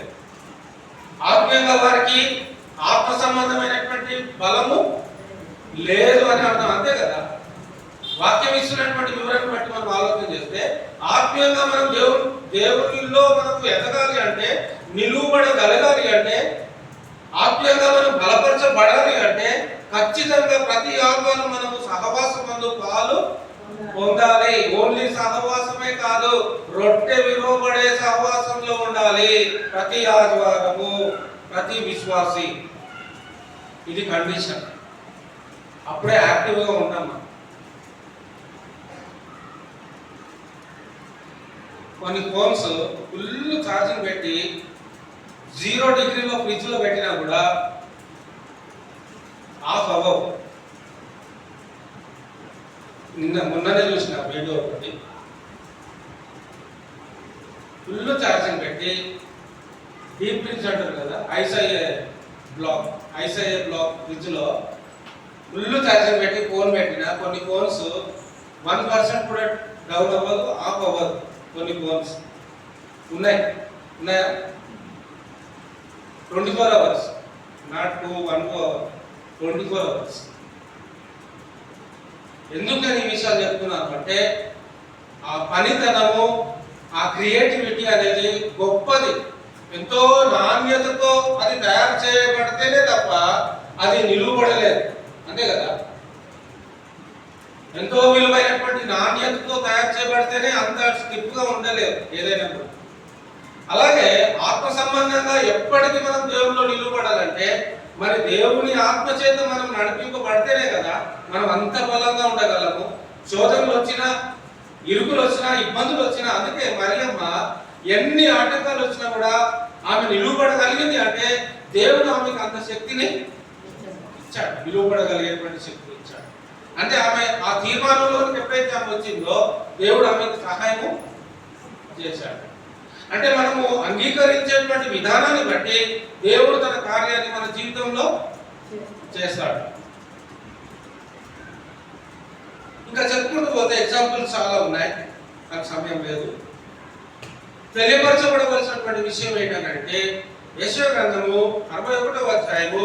ఆత్మీయంగా వారికి ఆత్మ సంబంధమైనటువంటి బలము లేదు అని అర్థం. అంతే కదా, వాక్యం ఇస్తున్నటువంటి వివరణ బట్టి మనం ఆలోచన చేస్తే ఆత్మీయంగా మనం దేవునిలో మనకు ఎదగాలి అంటే, నిలువబడగలగాలి అంటే, ఆత్మీయంగా మనం బలపరచబడాలి అంటే ఖచ్చితంగా ప్రతి ఆత్మను మనము సహవాసమందు పాలు పొందాలి. ఓన్లీ సహవాసమే కాదు, రొట్టె విరువబడే సహవాసంలో ఉండాలి ప్రతి ఆదివారము ప్రతి విశ్వాసి. ఇది కండిషన్. అప్పుడే యాక్టివ్గా ఉంటాం. కొన్ని ఫోన్స్ ఫుల్ ఛార్జింగ్ పెట్టి 0 డిగ్రీలో ఫ్రిడ్జ్ లో పెట్టినా కూడా ఆఫ్ అవ్వవు. మొన్ననే చూసిన వీడియో ఒకటి, ఫుల్ ఛార్జింగ్ పెట్టి డీప్ ఫ్రిడ్జ్ అంటారు కదా, ఐస్ అయ్యే బ్లాక్ ఫ్రిడ్జ్ లో ఫుల్ ఛార్జింగ్ పెట్టి ఫోన్ పెట్టిన కొన్ని ఫోన్స్ 1% కూడా డౌన్ అవ్వదు, ఆఫ్ అవ్వదు. కొన్ని ఫోన్స్ ఉన్నాయా 24 hours, నాట్ 1 hour, 24 hours. ఎందుకని ఈ విషయాలు చెప్తున్నాను అంటే ఆ పనితనము, ఆ క్రియేటివిటీ అనేది గొప్పది. ఎంతో నాణ్యతతో అది తయారు చేయబడితేనే తప్ప అది నిలువబడలేదు. అంతే కదా, ఎంతో విలువైనటువంటి నాణ్యతతో తయారు చేయబడితేనే అంత స్టిఫ్ గా ఉండలేదు ఏదైనా కూడా. అలాగే ఆత్మ సంబంధంగా ఎప్పటికీ మనం దేవునిలో నిలువబడాలంటే మరి దేవుని ఆత్మ చేత మనం నడిపింపబడితేనే కదా మనం అంత బలంగా ఉండగలము. శోధనలు వచ్చినా, ఇరుకులు వచ్చినా, ఇబ్బందులు వచ్చినా, అందుకే మరియమ్మ ఎన్ని ఆటంకాలు వచ్చినా కూడా ఆమె నిలువబడగలిగింది అంటే దేవుడు ఆమెకు అంత శక్తిని ఇచ్చాడు, నిలువబడగలిగేటువంటి శక్తిని ఇచ్చాడు. అంటే ఆమె ఆ తీర్మానంలోకి ఎప్పుడైతే ఆమె వచ్చిందో దేవుడు ఆమెకు సహాయము చేశాడు. అంటే మనము అంగీకరించేటువంటి విధానాన్ని బట్టి దేవుడు తన కార్యాన్ని మన జీవితంలో చేస్తాడు. ఇంకా చెప్పుకుంటూ పోతే ఎగ్జాంపుల్స్ చాలా ఉన్నాయి, నాకు సమయం లేదు. తెలియపరచబడవలసినటువంటి విషయం ఏంటంటే యెషయా గ్రంథము 61వ అధ్యాయము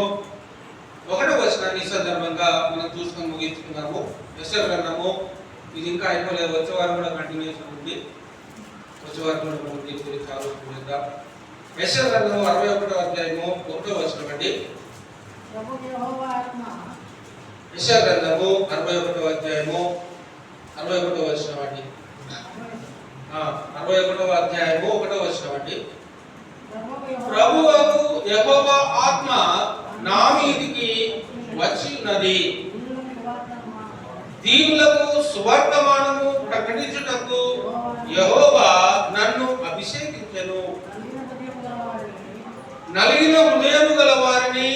1వ వచనాన్ని సందర్భంగా మనం చూసుకొని ముగించుకున్నాము. యెషయా గ్రంథము ఇది ఇంకా అయిపోలేదు, వచ్చే వారం కూడా కంటిన్యూషన్ ఉంది. వచ్చే వారం కూడా మనం దీని గురించి ఆలోచన చేద్దాం. యెషయా గ్రంథము 61వ అధ్యాయము 1వ వచనం అండి. యెషయా గ్రంథము 61వ అధ్యాయము 61వ వచనం అండి. 61వ అధ్యాయము 1వ వచనం అండి. ప్రభువు యెహోవా ఆత్మ నా మీదికి వచ్చినది, దీనులకు సువర్తమానము ప్రకటించుటకు యెహోవా నన్ను అభిషేకించెను. నలిగిన హృదయము గల వారిని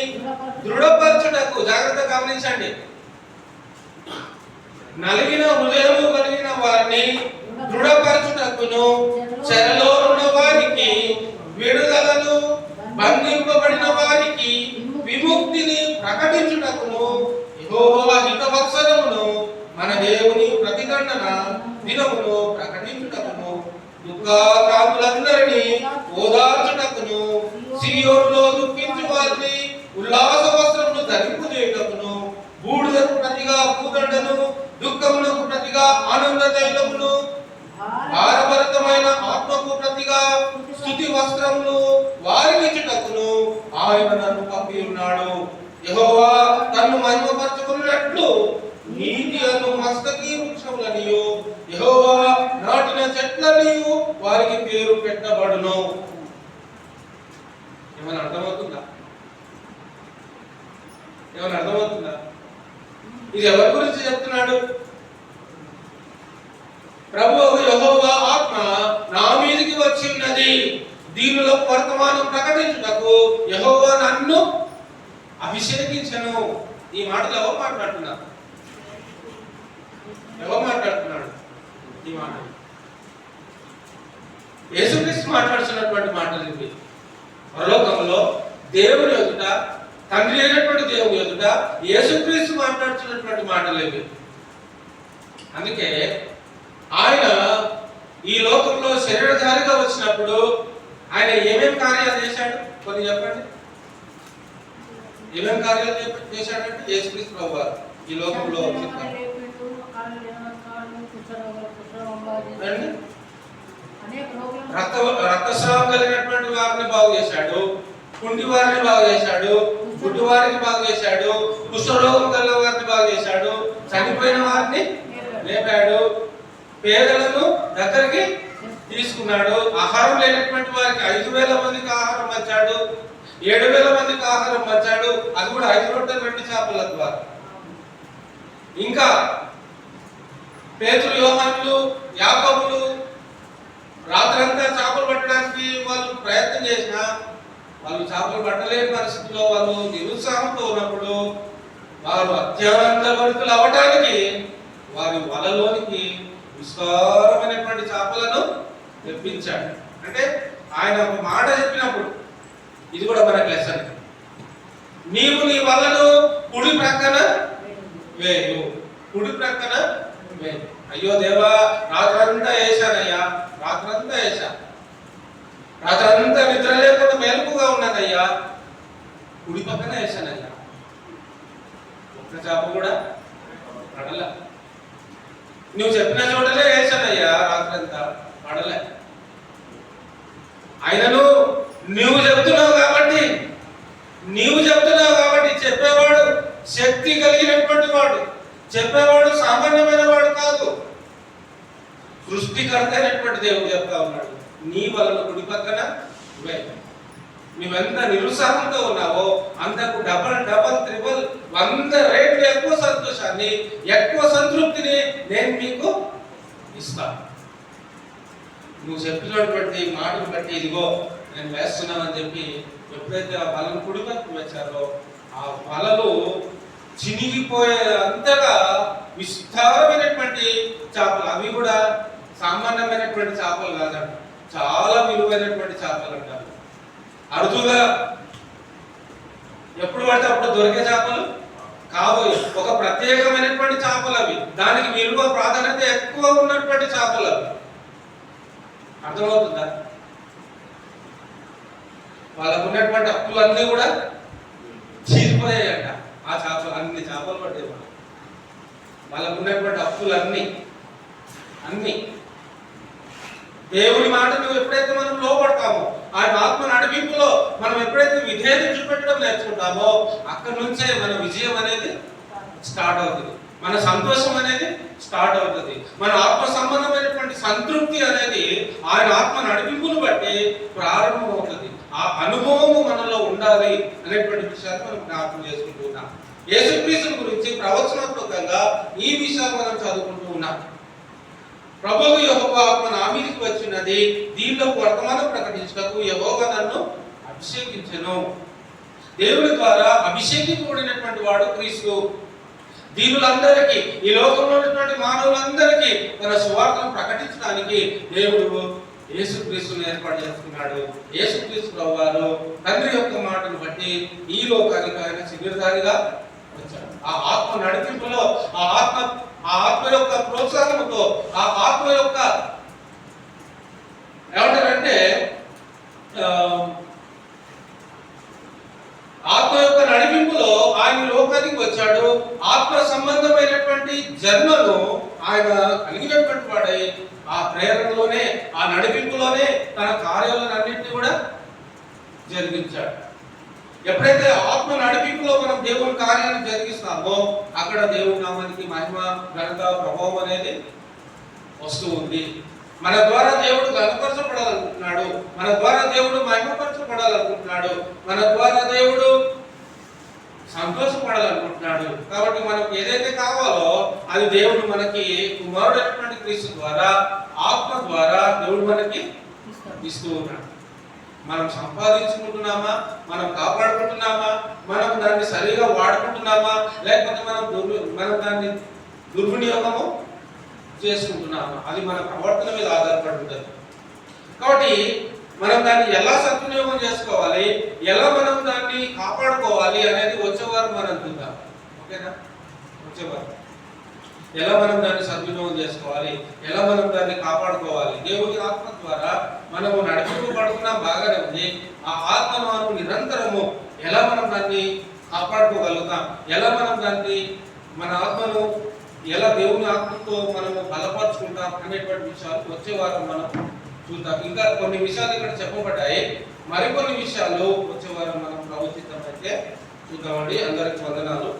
దృఢపరచుటకు, జాగ్రత్తగా గమనించండి, నలిగిన హృదయము కలిగిన వారిని దృఢపరచుటకును, చెరలో ఉన్న వారికి విడుదలను, బంధింపబడిన వారికి విముక్తిని ప్రకటించుటకును, యెహోవా హితవత్సరమును మన దేవుని ప్రతిదండన దినమును ప్రకటించుటకును, దుఃఖాక్రాంతులందరినీ ఓదార్చుటకును, సియోనులో దుఃఖించు వారిని ఉల్లాస వస్త్రములు ధరింపజేయుటకును, బూడిదకు ప్రతిగా పూదండను, దుఃఖమునకు ప్రతిగా ఆనంద తైలమును, భారభరితమైన ఆత్మకు ప్రతిగా స్తుతి వస్త్రమును వారికి పంపి ఉన్నాడు. యెహోవా తన్ను మహిమపరచుకున్నట్లు నీతి అను మస్తకి వృక్షములనియు యెహోవా నాటిన చెట్లనియు వారికి పేరు పెట్టబడును. ఏమైనా అర్థమవుతుందా? ఏమైనా అర్థమవుతుందా? ఇది ఎవరి గురించి చెప్తున్నాడు? ప్రభువు యెహోవా ఆత్మ నా మీదికి వచ్చి ఉన్నది, దీనిలో వర్తమానం ప్రకటించుటకు యెహోవా నన్ను అభిషేకించెను. ఈ మాటలు ఎవరు మాట్లాడుతున్నారు? ఎవరు మాట్లాడుతున్నాడు ఈ మాటలు? యేసుక్రీస్తు మాట్లాడుతున్నటువంటి మాటలు ఇవి. పరలోకంలో దేవుని ఎదుట, తండ్రి అయినటువంటి దేవుని ఎదుట యేసుక్రీస్తు మాట్లాడుతున్నటువంటి మాటలు ఇవి. అందుకే ఆయన ఈ లోకంలో శరీరధారిగా వచ్చినప్పుడు ఆయన ఏమేం కార్యాలు చేశాడు? కొన్ని చెప్పండి. ఏమేం కార్యాలు చేశాడంటే యేసుక్రీస్తు ప్రభువు ఈ లోకంలో రక్తస్రావం కలిగినటువంటి వారిని బాగు చేశాడు, కుంటి వారిని బాగు చేశాడు, గుడ్డి వారిని బాగు చేశాడు, కుష్ఠరోగం కలిగిన వారిని బాగు చేశాడు, చనిపోయిన వారిని లేపాడు, పేదలను దగ్గరికి తీసుకున్నాడు, ఆహారం లేనటువంటి వారికి 5,000 మందికి ఆహారం పంచాడు, 7,000 మందికి ఆహారం పంచాడు, అది కూడా 5 రొట్టెలు 2 చేపల ద్వారా. ఇంకా పేతురు, యోహానులు, యాకోబులు రాత్రంతా చేపలు పట్టడానికి వాళ్ళు ప్రయత్నం చేసినా వాళ్ళు చేపలు పట్టలేని పరిస్థితిలో వాళ్ళు నిరుత్సాహంతో ఉన్నప్పుడు వారు అత్యానందభరితులు అవటానికి వారి వలలోనికి విస్తారమైనటువంటి చేపలను తెప్పించాడు. అంటే ఆయన ఒక మాట చెప్పినప్పుడు, ఇది కూడా మనకు లెసన్, నీవు నీ వలను కుడి ప్రక్కన వేయు, కుడి ప్రక్కన వేయు. అయ్యో దేవా, రాత్రంతా వేశానయ్యా, రాత్రంతా వేశా, రాత్రంతా నిద్ర లేకుండా మెలకుగా ఉన్నానయ్యా, కుడి పక్కన వేశానయ్యా, ఒక్క చేప కూడా పడల. నువ్వు చెప్పిన చోటలే వేశానయ్యా, రాత్రంతా పడలే. ఆయనను నువ్వు చెప్తున్నావు కాబట్టి చెప్పేవాడు శక్తి కలిగినటువంటి వాడు, చెప్పేవాడు సామాన్యమైన వాడు కాదు, సృష్టికర్త అయినటువంటి దేవుడు చెప్తా ఉన్నాడు, నీ వలన కుడి పక్కన నువ్వెంత నిరుత్సాహంతో ఉన్నావో అంతకు డబల్ త్రిబుల్ 100 రెట్లు ఎక్కువ సంతోషాన్ని, ఎక్కువ సంతృప్తిని నేను మీకు ఇస్తాను. నువ్వు చెప్పినటువంటి మాటలు బట్టి ఇదిగో నేను వేస్తున్నానని చెప్పి ఎప్పుడైతే ఆ వలను కుడి పక్కన వచ్చారో ఆ వలలు చినిగిపోయే అంతగా విస్తారమైనటువంటి చేపలు, అవి కూడా సామాన్యమైనటువంటి చేపలు కాదంట, చాలా విలువైనటువంటి చేపలు అంటారు. అరుదుగా ఎప్పుడు పడితే అప్పుడు దొరికే చేపలు కాబోయే ఒక ప్రత్యేకమైనటువంటి చేపలు అవి, దానికి విలువ ప్రాధాన్యత ఎక్కువ ఉన్నటువంటి చేపలు అవి. అర్థమవుతుందా? వాళ్ళకు ఉన్నటువంటి అప్పులన్నీ కూడా చీరిపోయాయంట. ఆ చేపలు, అన్ని చేపలు పట్టేవాళ్ళు, వాళ్ళకు ఉన్నటువంటి అప్పులన్నీ దేవుని మాట నువ్వు ఎప్పుడైతే మనం లోపడతామో, ఆయన ఆత్మ నడిపింపులో మనం ఎప్పుడైతే విధేయత చూపెట్టడం నేర్చుకుంటామో అక్కడి నుంచే మన విజయం అనేది స్టార్ట్ అవుతుంది, మన సంతోషం అనేది స్టార్ట్ అవుతుంది, మన ఆత్మ సంబంధమైనటువంటి సంతృప్తి అనేది ఆయన ఆత్మ నడిపింపును బట్టి ప్రారంభం అవుతుంది. ఆ అనుభవము మనలో ఉండాలి అనేటువంటి విషయాన్ని మనం జ్ఞాపకం చేసుకుంటూ ఉన్నాం. యేసుక్రీస్తు గురించి ప్రవచనాత్మకంగా ఈ విషయాలు మనం చదువుకుంటూ ఉన్నాం. ప్రభువు యెహోవా ఆత్మ నా మీదికి వచ్చినది, దీనిలో వర్తమానం ప్రకటించుటకు యెహోవా నన్ను అభిషేకించెను. దేవుని ద్వారా అభిషేకించబడినటువంటి వాడు క్రీస్తు. దీనులందరికీ, ఈ లోకంలో ఉన్నటువంటి మానవులందరికీ తన సువార్తను ప్రకటించడానికి దేవుడు యేసుక్రీస్తును ఏర్పాటు చేసుకున్నాడు. యేసుక్రీస్తు ప్రభువారు తండ్రి యొక్క మాటను బట్టి ఈ లోకానికి ఆయన శిబిరధారిగా వచ్చాడు. ఆ ఆత్మ నడిపింపులో, ఆ ఆత్మ యొక్క ప్రోత్సాహంతో, ఆ ఆత్మ యొక్క ఏమంటారంటే ఆత్మ యొక్క నడిపింపులో ఆయన లోకానికి వచ్చాడు. ఆత్మ సంబంధమైనటువంటి జన్మను ఆయన కలిగినటువంటి వాడై ఆ ప్రేరణలోనే, ఆ నడిపింపులోనే తన కార్యాలన్నింటినీ కూడా జరిగించాడు. ఎప్పుడైతే ఆత్మ నడిపింపులో మనం దేవుని కార్యాన్ని జరిగిస్తామో అక్కడ దేవుని నామానికి మహిమ, ఘనత, ప్రభావం అనేది వస్తూ ఉంది. మన ద్వారా దేవుడు ఘనపరచబడాలనుకుంటున్నాడు, మన ద్వారా దేవుడు మహిమపరచబడాలనుకుంటున్నాడు, మన ద్వారా దేవుడు సంతోషపడాలనుకుంటున్నాడు. కాబట్టి మనకు ఏదైతే కావాలో అది దేవుడు మనకి కుమారుడైనటువంటి క్రీస్తు ద్వారా, ఆత్మ ద్వారా దేవుడు మనకి ఇస్తూ ఉన్నాడు. మనం సంపాదించుకుంటున్నామా, మనం కాపాడుకుంటున్నామా, మనం దాన్ని సరిగా వాడుకుంటున్నామా, లేకపోతే మనం దాన్ని దుర్వినియోగము చేసుకుంటున్నామా, అది మన ప్రవర్తన మీద ఆధారపడి ఉంటుంది. కాబట్టి మనం దాన్ని ఎలా సద్వినియోగం చేసుకోవాలి, ఎలా మనం దాన్ని కాపాడుకోవాలి అనేది వచ్చేవారు మనం చూద్దాం. ఓకేనా? వచ్చేవారు ఎలా మనం దాన్ని సద్వినియోగం చేసుకోవాలి, ఎలా మనం దాన్ని కాపాడుకోవాలి. దేవుని ఆత్మ ద్వారా మనము నడిపింపబడుతున్నాం, బాగానే ఉంది. ఆ ఆత్మను మనం నిరంతరము ఎలా మనం దాన్ని కాపాడుకోగలుగుతాం, ఎలా మనం దాన్ని మన ఆత్మను ఎలా దేవుని ఆత్మతో మనము బలపరుచుకుంటాం అనేటువంటి విషయాలు వచ్చే వారం మనం చూద్దాం. ఇంకా కొన్ని విషయాలు ఇక్కడ చెప్పబడ్డాయి, మరికొన్ని విషయాలు వచ్చే వారం మనం ప్రవచిద్దామైతే చూద్దామండి. అందరికి వందనాలు.